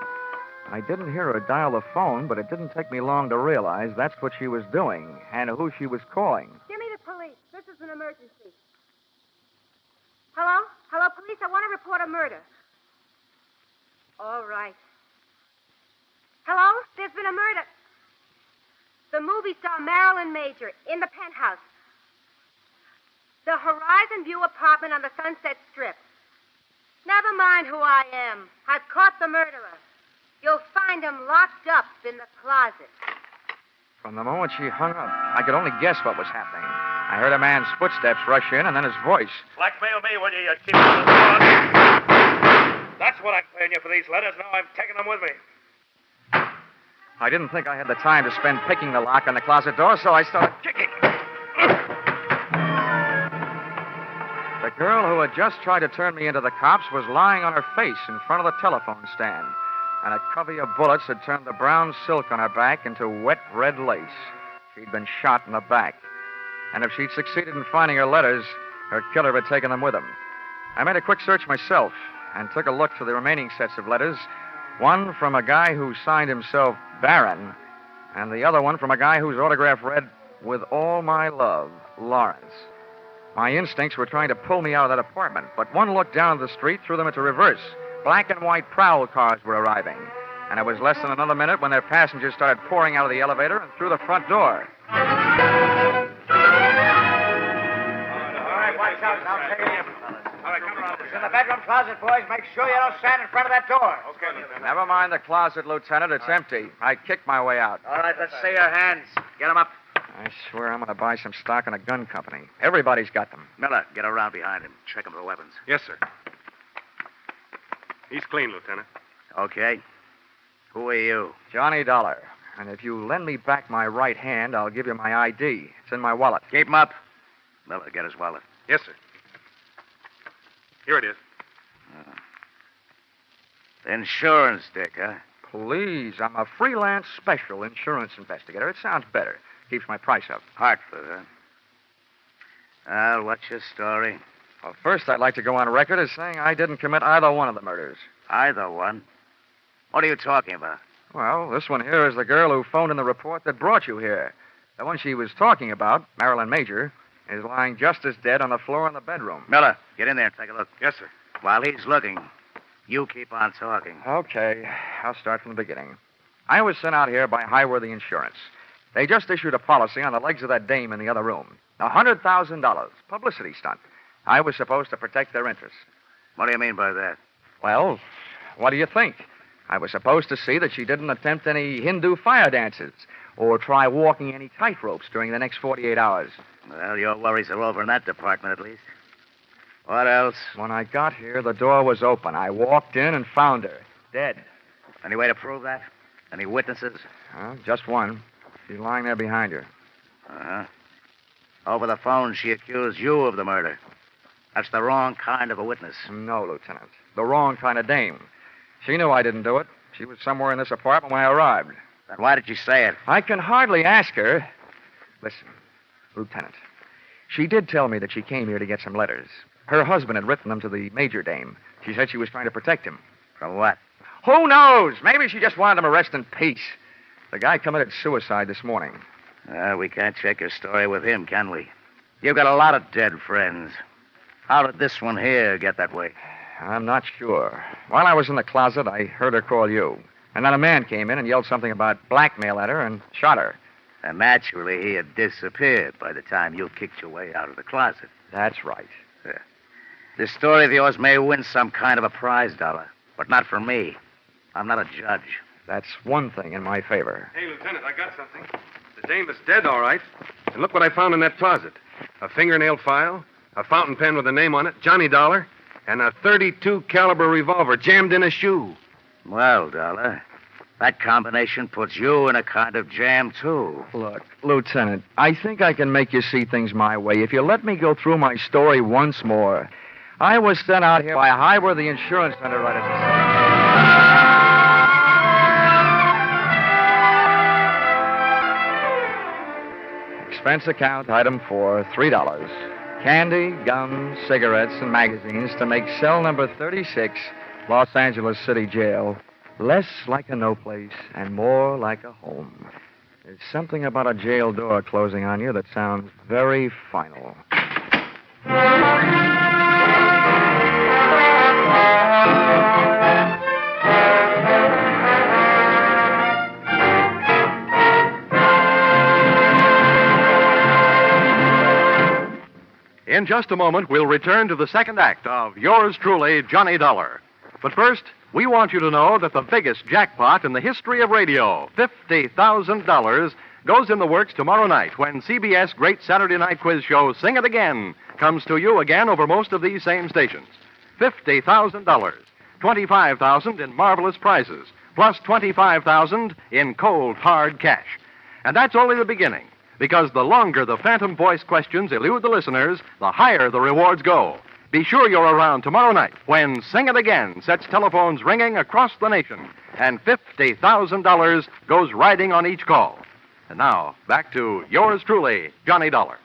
I didn't hear her dial the phone, but it didn't take me long to realize that's what she was doing and who she was calling. Give me the police. This is an emergency. Hello? Hello, police. I want to report a murder. All right. Hello? There's been a murder. The movie star Marilyn Major in the penthouse. The Horizon View apartment on the Sunset Strip. Never mind who I am. I've caught the murderer. You'll find him locked up in the closet. From the moment she hung up, I could only guess what was happening. I heard a man's footsteps rush in and then his voice. Blackmail me, will you, you cheap little fraud? That's what I'm paying you for these letters. Now I'm taking them with me. I didn't think I had the time to spend picking the lock on the closet door, so I started kicking. The girl who had just tried to turn me into the cops was lying on her face in front of the telephone stand, and a covey of bullets had turned the brown silk on her back into wet red lace. She'd been shot in the back, and if she'd succeeded in finding her letters, her killer had taken them with him. I made a quick search myself and took a look through the remaining sets of letters, one from a guy who signed himself Baron, and the other one from a guy whose autograph read, "With all my love, Lawrence." My instincts were trying to pull me out of that apartment, but one look down the street threw them into reverse. Black and white prowl cars were arriving, and it was less than another minute when their passengers started pouring out of the elevator and through the front door. All right, watch out. I'll take it. All right, come around. It's in the bedroom closet, boys. Make sure you don't stand in front of that door. Okay, Lieutenant. Never mind the closet, Lieutenant. It's empty. I kicked my way out. All right, let's see your hands. Get them up. I swear I'm going to buy some stock in a gun company. Everybody's got them. Miller, get around behind him. Check him for weapons. Yes, sir. He's clean, Lieutenant. Okay. Who are you? Johnny Dollar. And if you lend me back my right hand, I'll give you my ID. It's in my wallet. Keep him up. Miller, get his wallet. Yes, sir. Here it is. Insurance, Dick, huh? Please, I'm a freelance special insurance investigator. It sounds better. Keeps my price up. Hartford, huh? Well, what's your story? Well, first, I'd like to go on record as saying I didn't commit either one of the murders. Either one? What are you talking about? Well, this one here is the girl who phoned in the report that brought you here. The one she was talking about, Marilyn Major, is lying just as dead on the floor in the bedroom. Miller, get in there and take a look. Yes, sir. While he's looking, you keep on talking. Okay, I'll start from the beginning. I was sent out here by Highworthy Insurance. They just issued a policy on the legs of that dame in the other room. $100,000. Publicity stunt. I was supposed to protect their interests. What do you mean by that? Well, what do you think? I was supposed to see that she didn't attempt any Hindu fire dances or try walking any tightropes during the next 48 hours. Well, your worries are over in that department, at least. What else? When I got here, the door was open. I walked in and found her, dead. Any way to prove that? Any witnesses? Just one. She's lying there behind her. Uh-huh. Over the phone, she accused you of the murder. That's the wrong kind of a witness. No, Lieutenant. The wrong kind of dame. She knew I didn't do it. She was somewhere in this apartment when I arrived. Then why did you say it? I can hardly ask her. Listen, Lieutenant. She did tell me that she came here to get some letters. Her husband had written them to the Major dame. She said she was trying to protect him. From what? Who knows? Maybe she just wanted him arrested in peace. The guy committed suicide this morning. We can't check your story with him, can we? You've got a lot of dead friends. How did this one here get that way? I'm not sure. While I was in the closet, I heard her call you. And then a man came in and yelled something about blackmail at her and shot her. And naturally, he had disappeared by the time you kicked your way out of the closet. That's right. This story of yours may win some kind of a prize, Dollar, but not for me. I'm not a judge. That's one thing in my favor. Hey, Lieutenant, I got something. The dame is dead, all right. And look what I found in that closet. A fingernail file, a fountain pen with a name on it, Johnny Dollar, and a .32 caliber revolver jammed in a shoe. Well, Dollar, that combination puts you in a kind of jam, too. Look, Lieutenant, I think I can make you see things my way if you let me go through my story once more. I was sent out here by Highworthy Insurance Underwriters. Expense account, item 4, $3. Candy, gum, cigarettes, and magazines to make cell number 36, Los Angeles City Jail, less like a no place and more like a home. There's something about a jail door closing on you that sounds very final. In just a moment, we'll return to the second act of Yours Truly, Johnny Dollar. But first, we want you to know that the biggest jackpot in the history of radio, $50,000, goes in the works tomorrow night when CBS Great Saturday Night Quiz Show Sing It Again comes to you again over most of these same stations. $50,000, $25,000 in marvelous prizes, plus $25,000 in cold, hard cash. And that's only the beginning, because the longer the phantom voice questions elude the listeners, the higher the rewards go. Be sure you're around tomorrow night when Sing It Again sets telephones ringing across the nation, and $50,000 goes riding on each call. And now, back to Yours Truly, Johnny Dollar.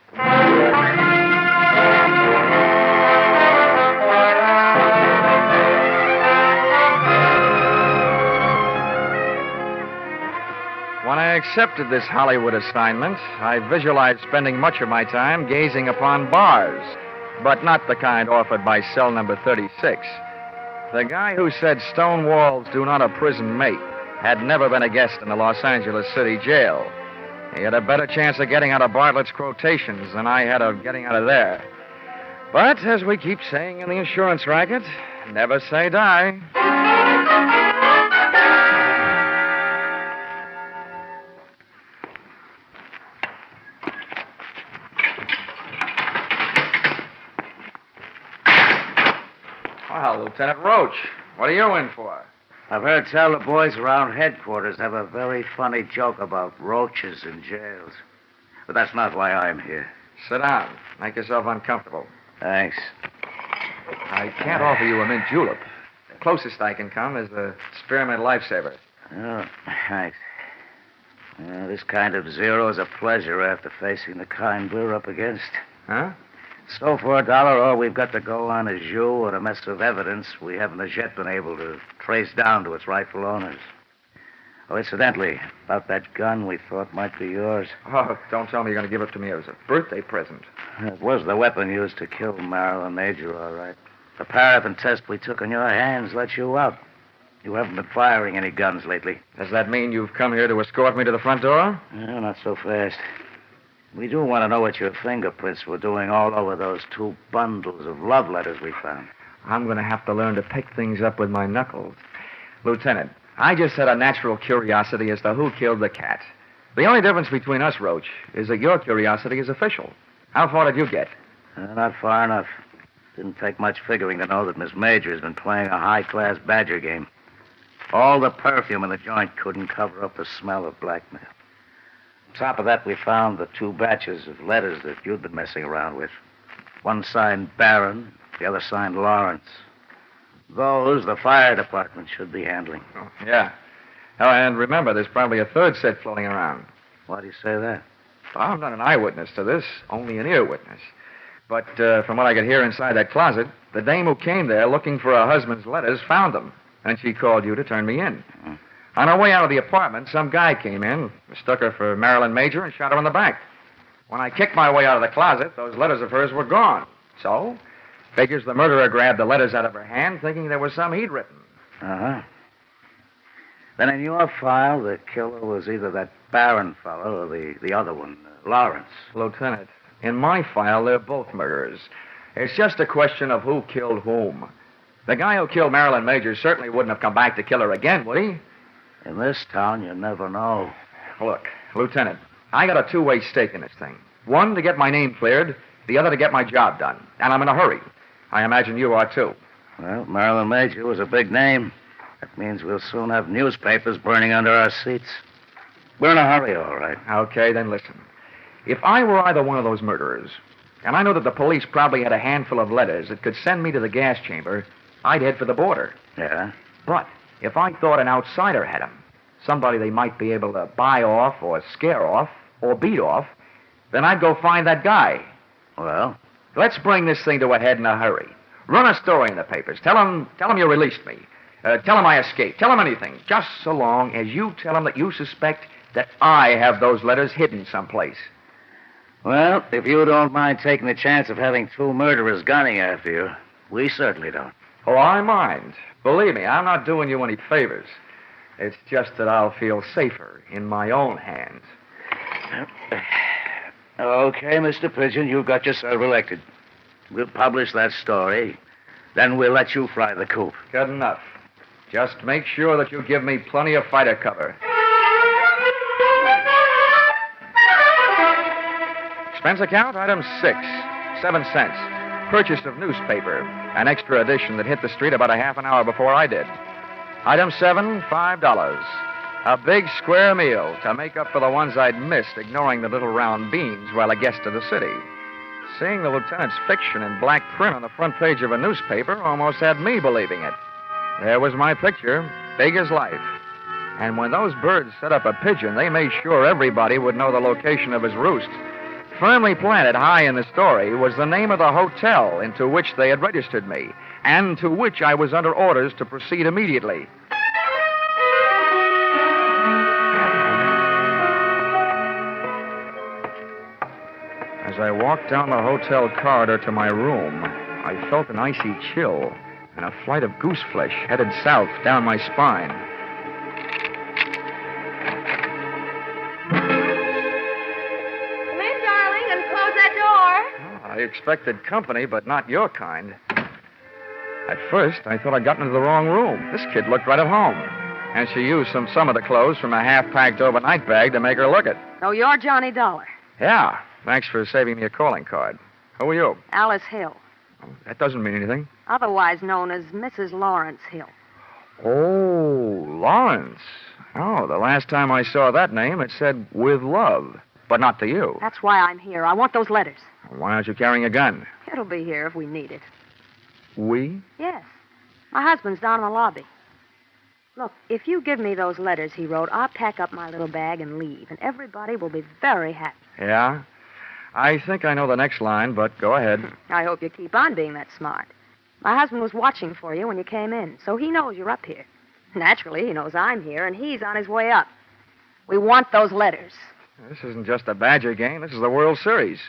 When I accepted this Hollywood assignment, I visualized spending much of my time gazing upon bars, but not the kind offered by cell number 36. The guy who said stone walls do not a prison make had never been a guest in the Los Angeles City Jail. He had a better chance of getting out of Bartlett's quotations than I had of getting out of there. But, as we keep saying in the insurance racket, never say die. Well, Lieutenant Roach, what are you in for? I've heard tell the boys around headquarters have a very funny joke about roaches in jails. But that's not why I'm here. Sit down. Make yourself uncomfortable. Thanks. I can't offer you a mint julep. The closest I can come is a spearmint lifesaver. Oh, thanks. This kind of zero is a pleasure after facing the kind we're up against. Huh? So for $1, all we've got to go on is you and a mess of evidence we haven't as yet been able to trace down to its rightful owners. Oh, incidentally, about that gun we thought might be yours. Oh, don't tell me you're going to give it to me as a birthday present. It was the weapon used to kill Marilyn Major, all right. The paraffin test we took on your hands let you out. You haven't been firing any guns lately. Does that mean you've come here to escort me to the front door? No, not so fast. We do want to know what your fingerprints were doing all over those 2 bundles of love letters we found. I'm going to have to learn to pick things up with my knuckles. Lieutenant, I just had a natural curiosity as to who killed the cat. The only difference between us, Roach, is that your curiosity is official. How far did you get? Not far enough. Didn't take much figuring to know that Miss Major has been playing a high-class badger game. All the perfume in the joint couldn't cover up the smell of blackmail. On top of that, we found the 2 batches of letters that you'd been messing around with. One signed Barron, the other signed Lawrence. Those the fire department should be handling. Oh, yeah. Oh, and remember, there's probably a 3rd set floating around. Why do you say that? I'm not an eyewitness to this, only an ear witness. But from what I could hear inside that closet, the dame who came there looking for her husband's letters found them. And she called you to turn me in. Mm-hmm. On her way out of the apartment, some guy came in, mistook her for Marilyn Major, and shot her in the back. When I kicked my way out of the closet, those letters of hers were gone. So, figures the murderer grabbed the letters out of her hand, thinking there was some he'd written. Uh-huh. Then in your file, the killer was either that Barron fellow or the other one, Lawrence. Lieutenant, in my file, they're both murderers. It's just a question of who killed whom. The guy who killed Marilyn Major certainly wouldn't have come back to kill her again, would he? In this town, you never know. Look, Lieutenant, I got a 2-way stake in this thing. One, to get my name cleared. The other, to get my job done. And I'm in a hurry. I imagine you are, too. Well, Marilyn Major was a big name. That means we'll soon have newspapers burning under our seats. We're in a hurry, all right. Okay, then listen. If I were either one of those murderers, and I know that the police probably had a handful of letters that could send me to the gas chamber, I'd head for the border. Yeah? But if I thought an outsider had them, somebody they might be able to buy off or scare off or beat off, then I'd go find that guy. Well? Let's bring this thing to a head in a hurry. Run a story in the papers. Tell them you released me. Tell them I escaped. Tell them anything. Just so long as you tell them that you suspect that I have those letters hidden someplace. Well, if you don't mind taking the chance of having 2 murderers gunning after you, we certainly don't. Oh, I mind. Believe me, I'm not doing you any favors. It's just that I'll feel safer in my own hands. Okay, Mr. Pigeon, you got yourself elected. We'll publish that story. Then we'll let you fly the coop. Good enough. Just make sure that you give me plenty of fighter cover. Expense account, item 6, 7 cents. Purchase of newspaper, an extra edition that hit the street about a half an hour before I did. Item 7, $5. A big square meal to make up for the ones I'd missed, ignoring the little round beans while a guest of the city. Seeing the lieutenant's fiction in black print on the front page of a newspaper almost had me believing it. There was my picture, big as life. And when those birds set up a pigeon, they made sure everybody would know the location of his roost. Firmly planted high in the story was the name of the hotel into which they had registered me, and to which I was under orders to proceed immediately. As I walked down the hotel corridor to my room, I felt an icy chill and a flight of goose flesh headed south down my spine. Come in, darling, and close that door. I expected company, but not your kind. At first, I thought I'd gotten into the wrong room. This kid looked right at home. And she used some of the clothes from a half-packed overnight bag to make her look it. Oh, you're Johnny Dollar. Yeah. Thanks for saving me a calling card. Who are you? Alice Hill, Oh, that doesn't mean anything. otherwise known as Mrs. Lawrence Hill. Oh, Lawrence. Oh, the last time I saw that name, it said with love, but not to you. That's why I'm here. I want those letters. Why aren't you carrying a gun? It'll be here if we need it. We? Yes. My husband's down in the lobby. Look, if you give me those letters he wrote, I'll pack up my little bag and leave, and everybody will be very happy. Yeah? I think I know the next line, but go ahead. I hope you keep on being that smart. My husband was watching for you when you came in, so he knows you're up here. Naturally, he knows I'm here, and he's on his way up. We want those letters. This isn't just a Badger game. This is the World Series.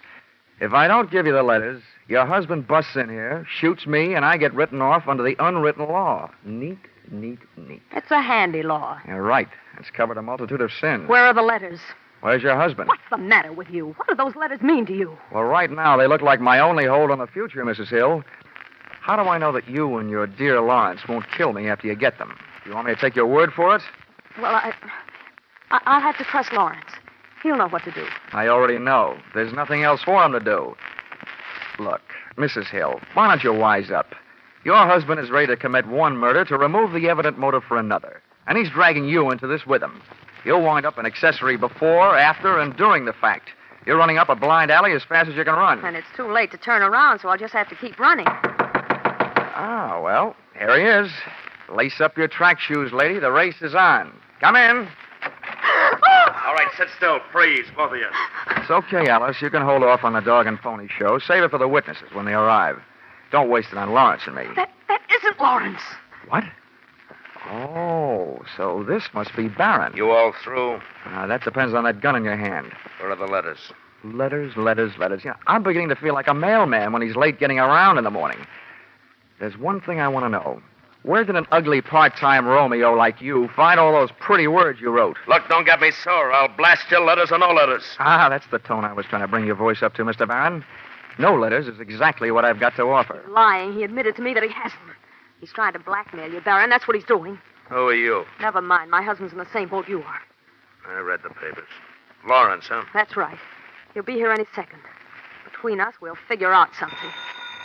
If I don't give you the letters, your husband busts in here, shoots me, and I get written off under the unwritten law. Neat, neat, neat. It's a handy law. You're right. It's covered a multitude of sins. Where are the letters? Where's your husband? What's the matter with you? What do those letters mean to you? Well, right now, they look like my only hold on the future, Mrs. Hill. How do I know that you and your dear Lawrence won't kill me after you get them? You want me to take your word for it? Well, I'll have to trust Lawrence. He'll know what to do. I already know. There's nothing else for him to do. Look, Mrs. Hill, why don't you wise up? Your husband is ready to commit one murder to remove the evident motive for another. And he's dragging you into this with him. You'll wind up an accessory before, after, and during the fact. You're running up a blind alley as fast as you can run. And it's too late to turn around, so I'll just have to keep running. Ah, well, here he is. Lace up your track shoes, lady. The race is on. Come in. All right, sit still, please, both of you. It's okay, Alice. You can hold off on the dog and pony show. Save it for the witnesses when they arrive. Don't waste it on Lawrence and me. That isn't Lawrence. What? Oh, so this must be Barron. You all through? That depends on that gun in your hand. Where are the letters? Letters. Yeah, I'm beginning to feel like a mailman when he's late getting around in the morning. There's one thing I want to know. Where did an ugly part-time Romeo like you find all those pretty words you wrote? Look, don't get me sore. I'll blast you, letters or no letters. Ah, that's the tone I was trying to bring your voice up to, Mr. Barron. No letters is exactly what I've got to offer. Lying. He admitted to me that he has them. He's trying to blackmail you, Barron. That's what he's doing. Who are you? Never mind. My husband's in the same boat you are. I read the papers. Lawrence, huh? That's right. He'll be here any second. Between us, we'll figure out something.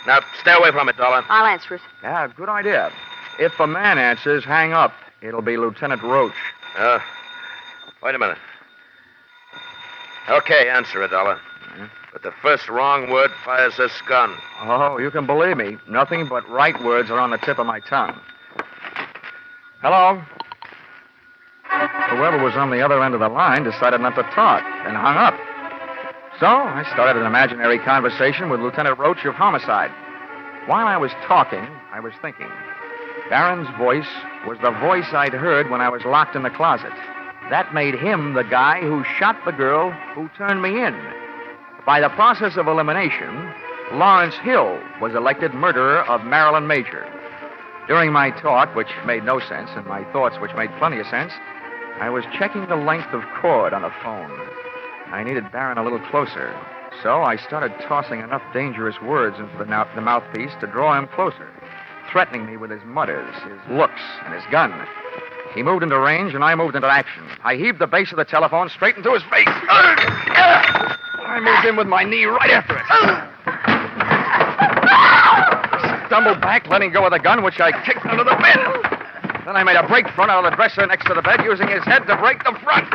Now, stay away from it, Dollar. I'll answer it. Yeah, good idea. If a man answers, hang up. It'll be Lieutenant Roach. Wait a minute. Okay, answer it, Dollar. But the first wrong word fires this gun. Oh, you can believe me. Nothing but right words are on the tip of my tongue. Hello? Whoever was on the other end of the line decided not to talk and hung up. So I started an imaginary conversation with Lieutenant Roach of Homicide. While I was talking, I was thinking. Barron's voice was the voice I'd heard when I was locked in the closet. That made him the guy who shot the girl who turned me in. By the process of elimination, Lawrence Hill was elected murderer of Marilyn Major. During my talk, which made no sense, and my thoughts, which made plenty of sense, I was checking the length of cord on the phone. I needed Barron a little closer, so I started tossing enough dangerous words into the mouthpiece to draw him closer, threatening me with his mutters, his looks, and his gun. He moved into range, and I moved into action. I heaved the base of the telephone straight into his face. I moved in with my knee right after it. Stumbled back, letting go of the gun, which I kicked under the bed. Then I made a break front out of the dresser next to the bed, using his head to break the front.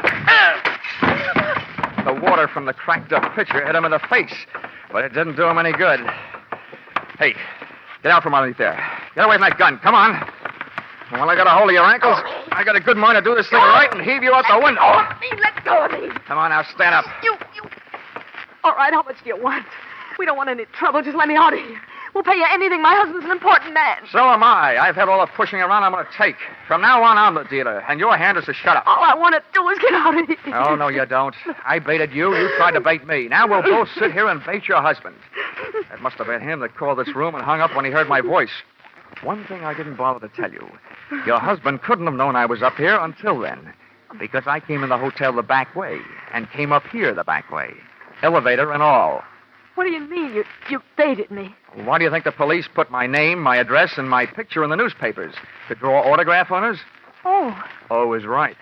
The water from the cracked-up pitcher hit him in the face, but it didn't do him any good. Hey, get out from underneath there. Get away from that gun. Come on. Well, I got a hold of your ankles. I got a good mind to do this thing right and heave you out the window. Let go of me. Come on now, stand up. You. All right, how much do you want? We don't want any trouble. Just let me out of here. We'll pay you anything. My husband's an important man. So am I. I've had all the pushing around I'm going to take. From now on, I'm the dealer, and your hand is to shut up. All I want to do is get out of here. Oh, no, you don't. I baited you. You tried to bait me. Now we'll both sit here and bait your husband. That must have been him that called this room and hung up when he heard my voice. One thing I didn't bother to tell you. Your husband couldn't have known I was up here until then, because I came in the hotel the back way and came up here the back way. Elevator and all. What do you mean? You baited me. Why do you think the police put my name, my address, and my picture in the newspapers? To draw autograph owners? Oh. Oh is right.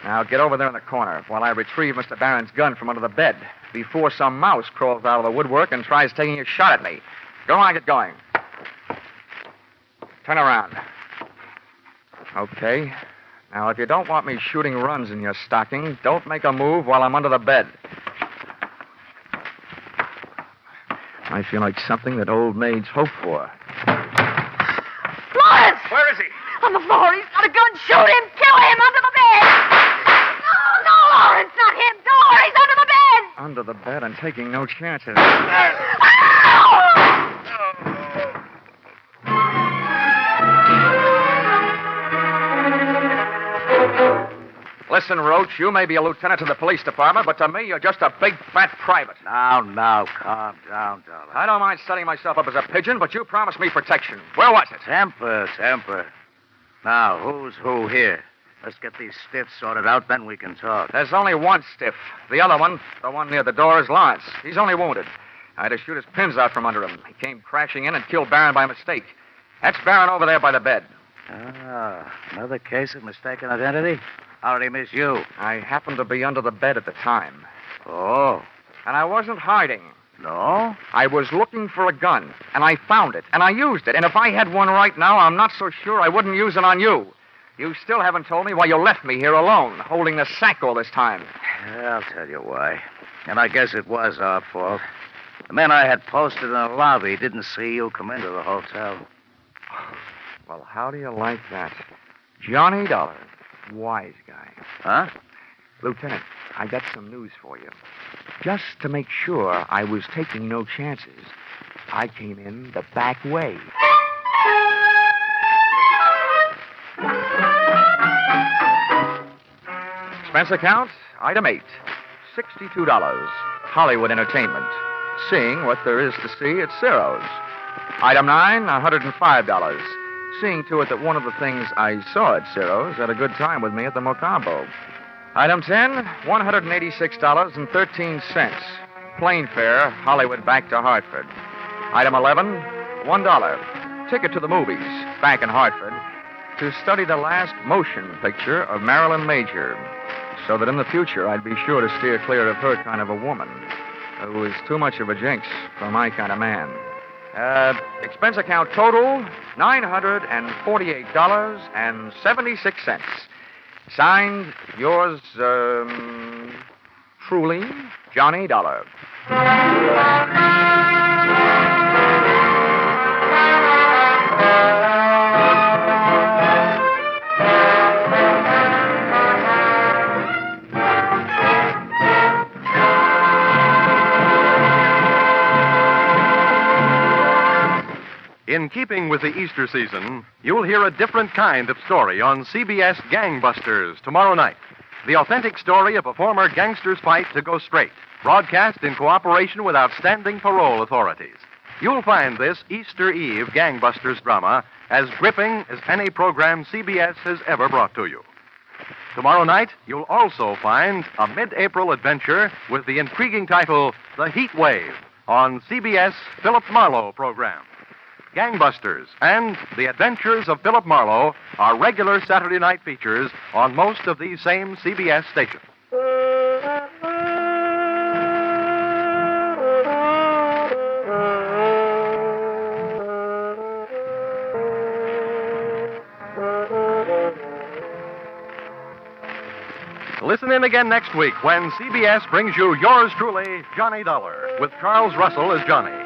Now get over there in the corner while I retrieve Mr. Barron's gun from under the bed before some mouse crawls out of the woodwork and tries taking a shot at me. Go on, get going. Turn around. Okay. Now, if you don't want me shooting runs in your stocking, don't make a move while I'm under the bed. I feel like something that old maids hope for. Lawrence! Where is he? On the floor. He's got a gun. Shoot him. Kill him under the bed. No, Lawrence, not him. Door. He's under the bed. under the bed and taking no chances. Listen, Roach, you may be a lieutenant to the police department, but to me, you're just a big, fat private. Now, calm down, Dollar. I don't mind setting myself up as a pigeon, but you promised me protection. Where was it? Temper. Now, who's who here? Let's get these stiffs sorted out, then we can talk. There's only one stiff. The other one, the one near the door, is Lawrence. He's only wounded. I had to shoot his pins out from under him. He came crashing in and killed Barron by mistake. That's Barron over there by the bed. Ah, another case of mistaken identity? How did he miss you? I happened to be under the bed at the time. Oh. And I wasn't hiding. No? I was looking for a gun, and I found it, and I used it. And if I had one right now, I'm not so sure I wouldn't use it on you. You still haven't told me why you left me here alone, holding the sack all this time. I'll tell you why. And I guess it was our fault. The men I had posted in the lobby didn't see you come into the hotel. Well, how do you like that? Johnny Dollar. Wise guy. Huh? Lieutenant, I got some news for you. Just to make sure I was taking no chances, I came in the back way. Expense account, item 8, $62. Hollywood Entertainment. Seeing what there is to see at Ciro's. Item 9, $105. Seeing to it that one of the things I saw at Ciro's had a good time with me at the Mocambo. Item 10, $186.13. Plane fare, Hollywood back to Hartford. Item 11, $1. Ticket to the movies, back in Hartford, to study the last motion picture of Marilyn Major, so that in the future I'd be sure to steer clear of her kind of a woman, who is too much of a jinx for my kind of man. Expense account total, $948.76. Signed, yours, truly, Johnny Dollar. In keeping with the Easter season, you'll hear a different kind of story on CBS Gangbusters tomorrow night. The authentic story of a former gangster's fight to go straight, broadcast in cooperation with outstanding parole authorities. You'll find this Easter Eve Gangbusters drama as gripping as any program CBS has ever brought to you. Tomorrow night, you'll also find a mid-April adventure with the intriguing title, The Heat Wave, on CBS Philip Marlowe program. Gangbusters and The Adventures of Philip Marlowe are regular Saturday night features on most of these same CBS stations. Listen in again next week when CBS brings you yours truly, Johnny Dollar, with Charles Russell as Johnny.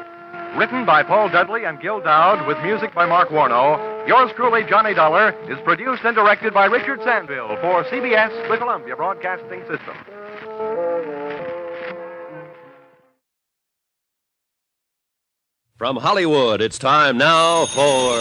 Written by Paul Dudley and Gil Dowd with music by Mark Warno, yours truly, Johnny Dollar, is produced and directed by Richard Sandville for CBS, the Columbia Broadcasting System. From Hollywood, it's time now for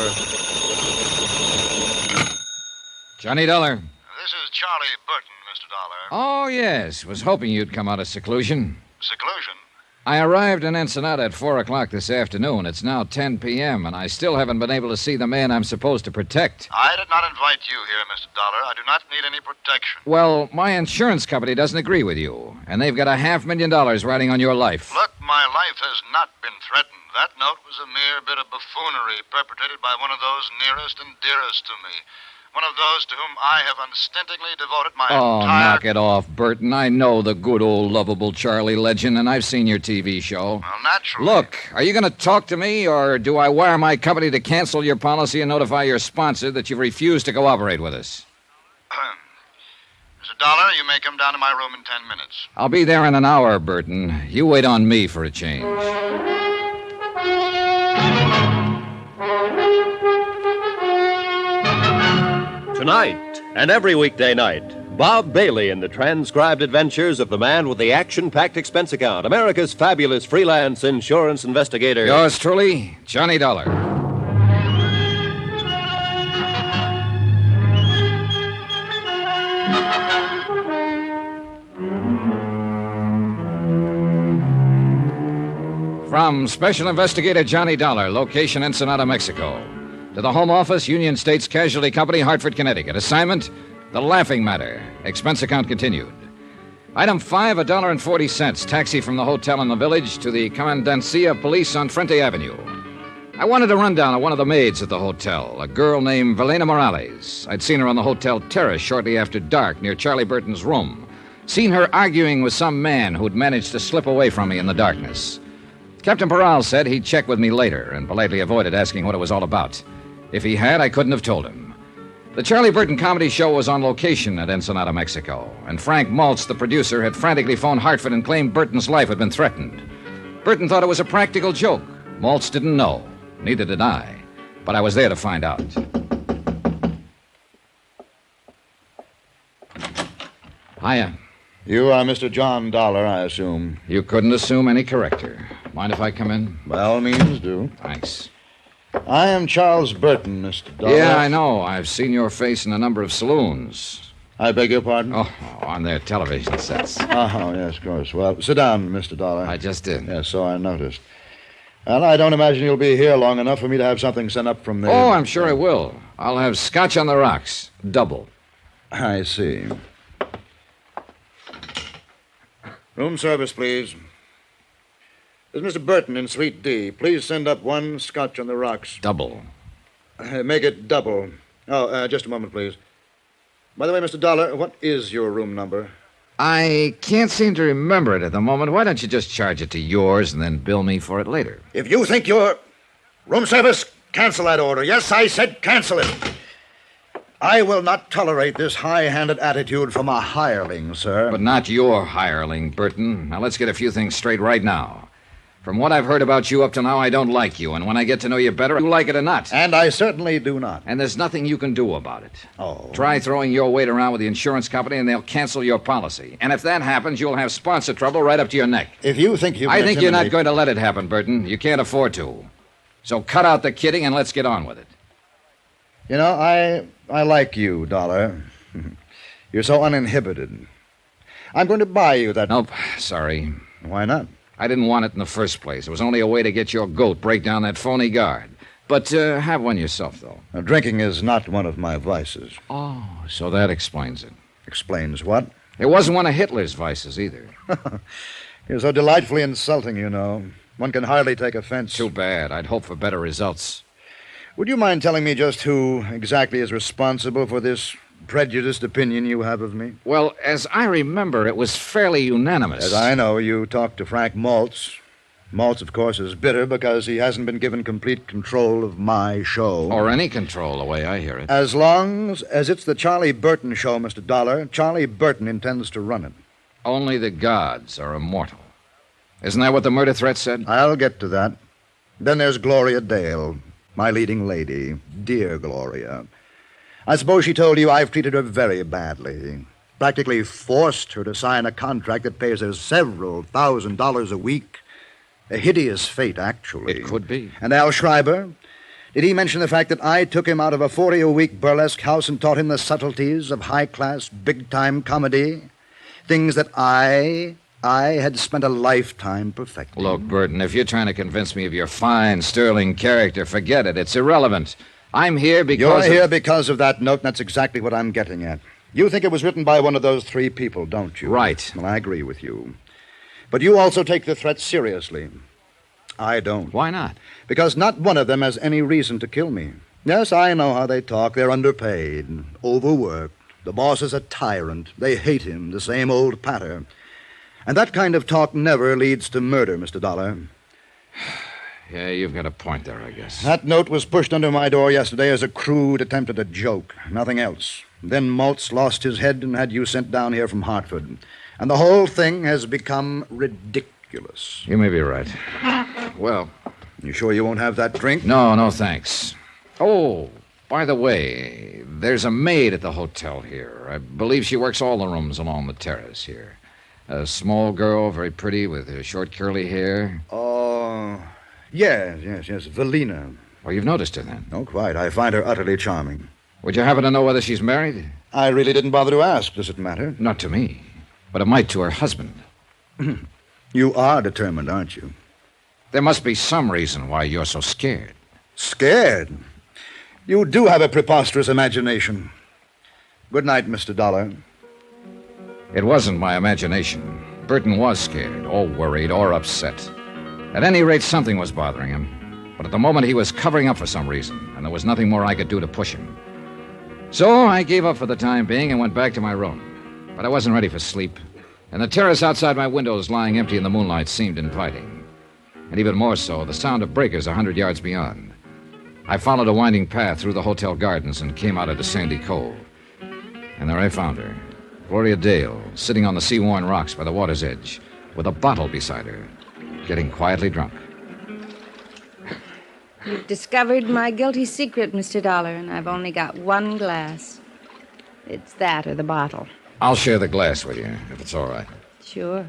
Johnny Dollar. This is Charlie Burton, Mr. Dollar. Oh, yes. Was hoping you'd come out of seclusion. Seclusion? I arrived in Ensenada at 4 o'clock this afternoon. It's now 10 p.m., and I still haven't been able to see the man I'm supposed to protect. I did not invite you here, Mr. Dollar. I do not need any protection. Well, my insurance company doesn't agree with you, and they've got $500,000 riding on your life. Look, my life has not been threatened. That note was a mere bit of buffoonery perpetrated by one of those nearest and dearest to me. One of those to whom I have unstintingly devoted my Oh, entire... knock it off, Burton. I know the good old lovable Charlie legend, and I've seen your TV show. Well, naturally. Look, are you going to talk to me, or do I wire my company to cancel your policy and notify your sponsor that you've refused to cooperate with us? Mr. Dollar, you may come down to my room in 10 minutes. I'll be there in an hour, Burton. You wait on me for a change. Tonight and every weekday night, Bob Bailey in the transcribed adventures of the man with the action-packed expense account, America's fabulous freelance insurance investigator. Yours truly, Johnny Dollar. From Special Investigator Johnny Dollar, location Ensenada, Mexico. To the Home Office, Union States Casualty Company, Hartford, Connecticut. Assignment, The Laughing Matter. Expense account continued. Item 5, $1.40. Taxi from the hotel in the village to the Commandancia of Police on Frente Avenue. I wanted a rundown of one of the maids at the hotel, a girl named Velena Morales. I'd seen her on the hotel terrace shortly after dark near Charlie Burton's room. Seen her arguing with some man who'd managed to slip away from me in the darkness. Captain Peral said he'd check with me later and politely avoided asking what it was all about. If he had, I couldn't have told him. The Charlie Burton comedy show was on location at Ensenada, Mexico, and Frank Maltz, the producer, had frantically phoned Hartford and claimed Burton's life had been threatened. Burton thought it was a practical joke. Maltz didn't know. Neither did I. But I was there to find out. Hiya. You are Mr. John Dollar, I assume. You couldn't assume any corrector. Mind if I come in? By all means, do. Thanks. I am Charles Burton, Mr. Dollar. Yeah, I know. I've seen your face in a number of saloons. I beg your pardon? Oh, on their television sets. Oh, yes, of course. Well, sit down, Mr. Dollar. I just did. Yes, so I noticed. Well, I don't imagine you'll be here long enough for me to have something sent up from there. Oh, I'm sure I will. I'll have scotch on the rocks. Double. I see. Room service, please. This is Mr. Burton in Suite D. Please send up one scotch on the rocks. Double. Make it double. Oh, just a moment, please. By the way, Mr. Dollar, what is your room number? I can't seem to remember it at the moment. Why don't you just charge it to yours and then bill me for it later? If you think you're... Room service, cancel that order. Yes, I said cancel it. I will not tolerate this high-handed attitude from a hireling, sir. But not your hireling, Burton. Now, let's get a few things straight right now. From what I've heard about you up to now, I don't like you. And when I get to know you better, you like it or not. And I certainly do not. And there's nothing you can do about it. Oh. Try throwing your weight around with the insurance company, and they'll cancel your policy. And if that happens, you'll have sponsor trouble right up to your neck. If you think you can I think you're not going to let it happen, Burton. You can't afford to. So cut out the kidding and let's get on with it. You know, I like you, Dollar. You're so uninhibited. I'm going to buy you that... Nope, sorry. Why not? I didn't want it in the first place. It was only a way to get your goat, break down that phony guard. But have one yourself, though. Now, drinking is not one of my vices. Oh, so that explains it. Explains what? It wasn't one of Hitler's vices, either. You're so delightfully insulting, you know. One can hardly take offense. Too bad. I'd hope for better results. Would you mind telling me just who exactly is responsible for this prejudiced opinion you have of me? Well, as I remember, it was fairly unanimous. As I know, you talked to Frank Maltz. Maltz, of course, is bitter because he hasn't been given complete control of my show. Or any control, the way I hear it. As long as it's the Charlie Burton show, Mr. Dollar, Charlie Burton intends to run it. Only the gods are immortal. Isn't that what the murder threat said? I'll get to that. Then there's Gloria Dale, my leading lady. Dear Gloria. I suppose she told you I've treated her very badly. Practically forced her to sign a contract that pays her several $1,000s a week. A hideous fate, actually. It could be. And Al Schreiber? Did he mention the fact that I took him out of a 40-a-week burlesque house and taught him the subtleties of high-class, big-time comedy? Things that I had spent a lifetime perfecting. Look, Burton, if you're trying to convince me of your fine, sterling character, forget it. It's irrelevant. I'm here because... You're here because of that note, and that's exactly what I'm getting at. You think it was written by one of those three people, don't you? Right. Well, I agree with you. But you also take the threat seriously. I don't. Why not? Because not one of them has any reason to kill me. Yes, I know how they talk. They're underpaid, overworked. The boss is a tyrant. They hate him, the same old patter. And that kind of talk never leads to murder, Mr. Dollar. Yeah, you've got a point there, I guess. That note was pushed under my door yesterday as a crude attempt at a joke. Nothing else. Then Maltz lost his head and had you sent down here from Hartford. And the whole thing has become ridiculous. You may be right. Well... You sure you won't have that drink? No, thanks. Oh, By the way, there's a maid at the hotel here. I believe she works all the rooms along the terrace here. A small girl, very pretty, with short curly hair. Oh, yes, Valina. Well, you've noticed her then? Oh, quite. I find her utterly charming. Would you happen to know whether she's married? I really didn't bother to ask. Does it matter? Not to me, but it might to her husband. You are determined, aren't you? There must be some reason why you're so scared. Scared? You do have a preposterous imagination. Good night, Mr. Dollar. It wasn't my imagination. Burton was scared, or worried, or upset. At any rate, something was bothering him. But at the moment, he was covering up for some reason, and there was nothing more I could do to push him. So I gave up for the time being and went back to my room. But I wasn't ready for sleep, and the terrace outside my windows lying empty in the moonlight seemed inviting. And even more so, the sound of breakers 100 yards beyond. I followed a winding path through the hotel gardens and came out into Sandy Cove. And there I found her, Gloria Dale, sitting on the sea-worn rocks by the water's edge, with a bottle beside her, getting quietly drunk. You've discovered my guilty secret, Mr. Dollar, and I've only got one glass. It's that or the bottle. I'll share the glass with you, if it's all right. Sure.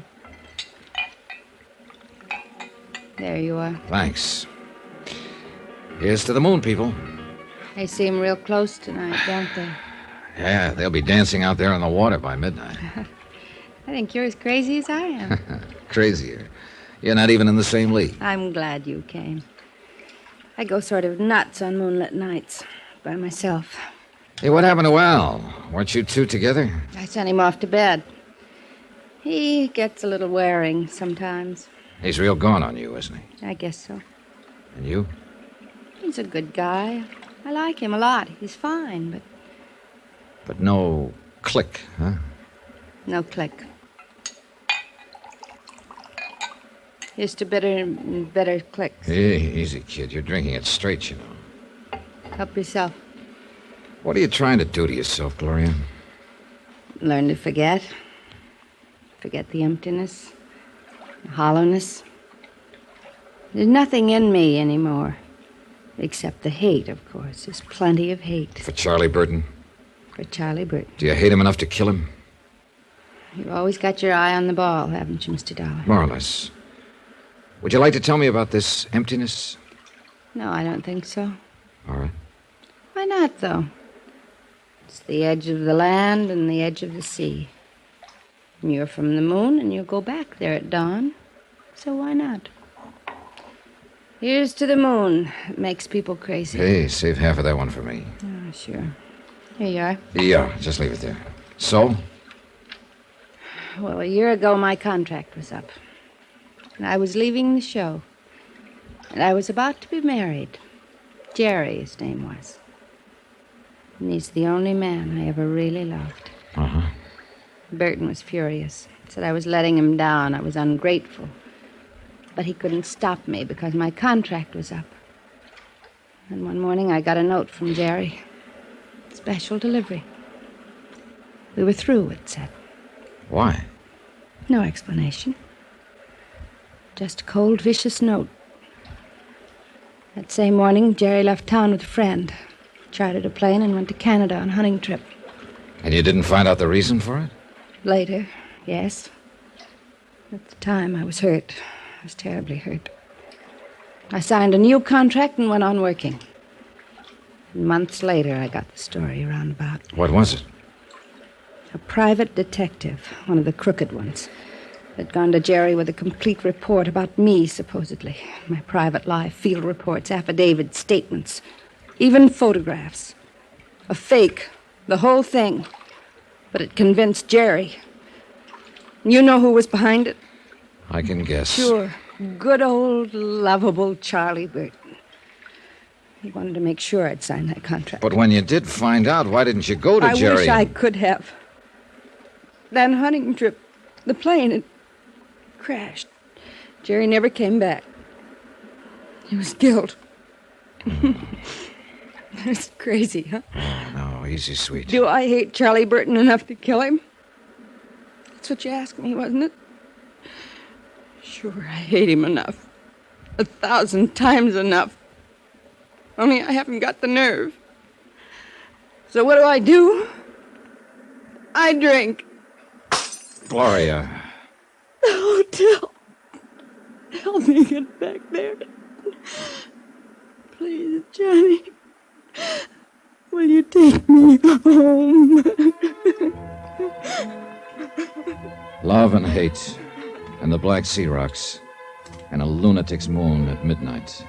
There you are. Thanks. Here's to the moon, people. They seem real close tonight, don't they? Yeah, they'll be dancing out there on the water by midnight. I think you're as crazy as I am. Crazier. You're not even in the same league. I'm glad you came. I go sort of nuts on moonlit nights by myself. Hey, what happened to Al? Weren't you two together? I sent him off to bed. He gets a little wearing sometimes. He's real gone on you, isn't he? I guess so. And you? He's a good guy. I like him a lot. He's fine, but... But no click, huh? No click. Here's to better clicks. Hey, easy, kid. You're drinking it straight, you know. Help yourself. What are you trying to do to yourself, Gloria? Learn to forget. Forget the emptiness, the hollowness. There's nothing in me anymore. Except the hate, of course. There's plenty of hate. For Charlie Burton? For Charlie Burton. Do you hate him enough to kill him? You've always got your eye on the ball, haven't you, Mr. Dollar? More or less. Would you like to tell me about this emptiness? No, I don't think so. All right. Why not, though? It's the edge of the land and the edge of the sea. And you're from the moon, and you'll go back there at dawn. So why not? Here's to the moon. It makes people crazy. Hey, save half of that one for me. Oh, sure. Here you are. Yeah, just leave it there. So? Well, a year ago, my contract was up. And I was leaving the show. And I was about to be married. Jerry, his name was. And he's the only man I ever really loved. Uh-huh. Burton was furious. Said I was letting him down. I was ungrateful. But he couldn't stop me because my contract was up. And one morning I got a note from Jerry. Special delivery. We were through, it said. Why? No explanation. Just a cold, vicious note. That same morning, Jerry left town with a friend. Chartered a plane and went to Canada on a hunting trip. And you didn't find out the reason for it? Later, yes. At the time, I was hurt. I was terribly hurt. I signed a new contract and went on working. And months later, I got the story roundabout. What was it? A private detective, one of the crooked ones, had gone to Jerry with a complete report about me, supposedly. My private life, field reports, affidavits, statements, even photographs. A fake, the whole thing. But it convinced Jerry. You know who was behind it? I can guess. Sure. Good old, lovable Charlie Burton. He wanted to make sure I'd sign that contract. But when you did find out, why didn't you go to Jerry? I wish I could have. That hunting trip, the plane, it crashed. Jerry never came back. He was killed. That's crazy, huh? Oh, no, easy, sweet. Do I hate Charlie Burton enough to kill him? That's what you asked me, wasn't it? Sure, I hate him enough. 1,000 times enough. Only I haven't got the nerve. So what do? I drink. Gloria. The hotel. Help me get back there. Please, Johnny. Will you take me home? Love and hate, and the Black Sea Rocks, and a lunatic's moon at midnight.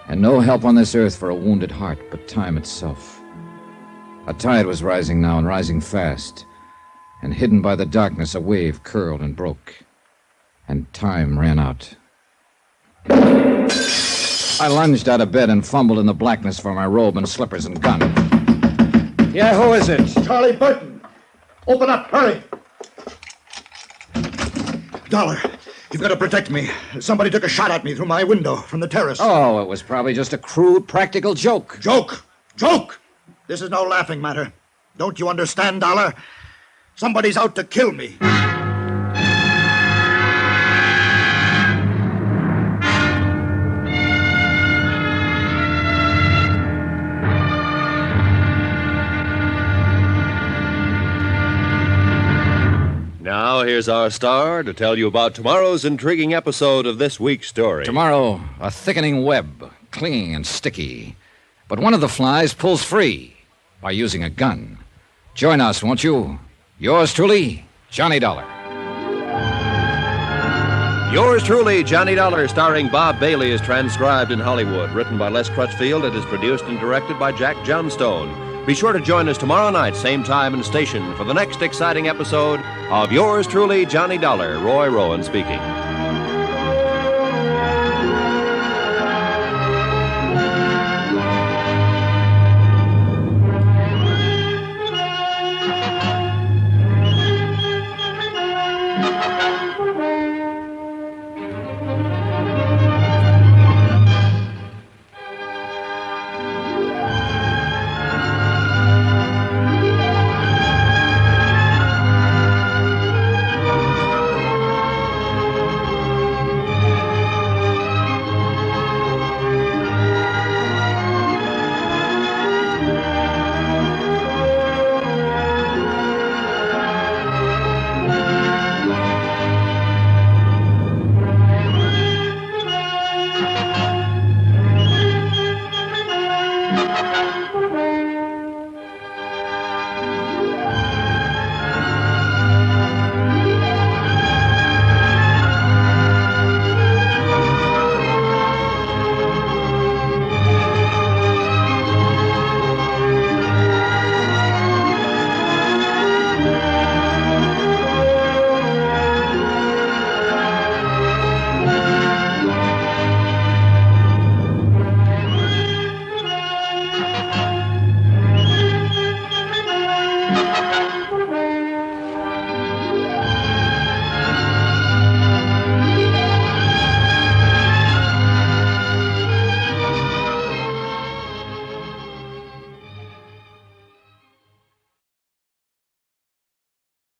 And no help on this earth for a wounded heart but time itself. A tide was rising now, and rising fast. And hidden by the darkness, a wave curled and broke. And time ran out. I lunged out of bed and fumbled in the blackness for my robe and slippers and gun. Yeah, who is it? Charlie Burton. Open up, hurry. Dollar, you've got to protect me. Somebody took a shot at me through my window from the terrace. Oh, it was probably just a crude, practical joke. Joke? Joke? This is no laughing matter. Don't you understand, Dollar? Somebody's out to kill me. Now, here's our star to tell you about tomorrow's intriguing episode of this week's story. Tomorrow, a thickening web, clinging and sticky. But one of the flies pulls free by using a gun. Join us, won't you? Yours truly, Johnny Dollar. Yours truly, Johnny Dollar, starring Bob Bailey, is transcribed in Hollywood. Written by Les Crutchfield, it is produced and directed by Jack Johnstone. Be sure to join us tomorrow night, same time and station, for the next exciting episode of Yours truly, Johnny Dollar. Roy Rowan speaking.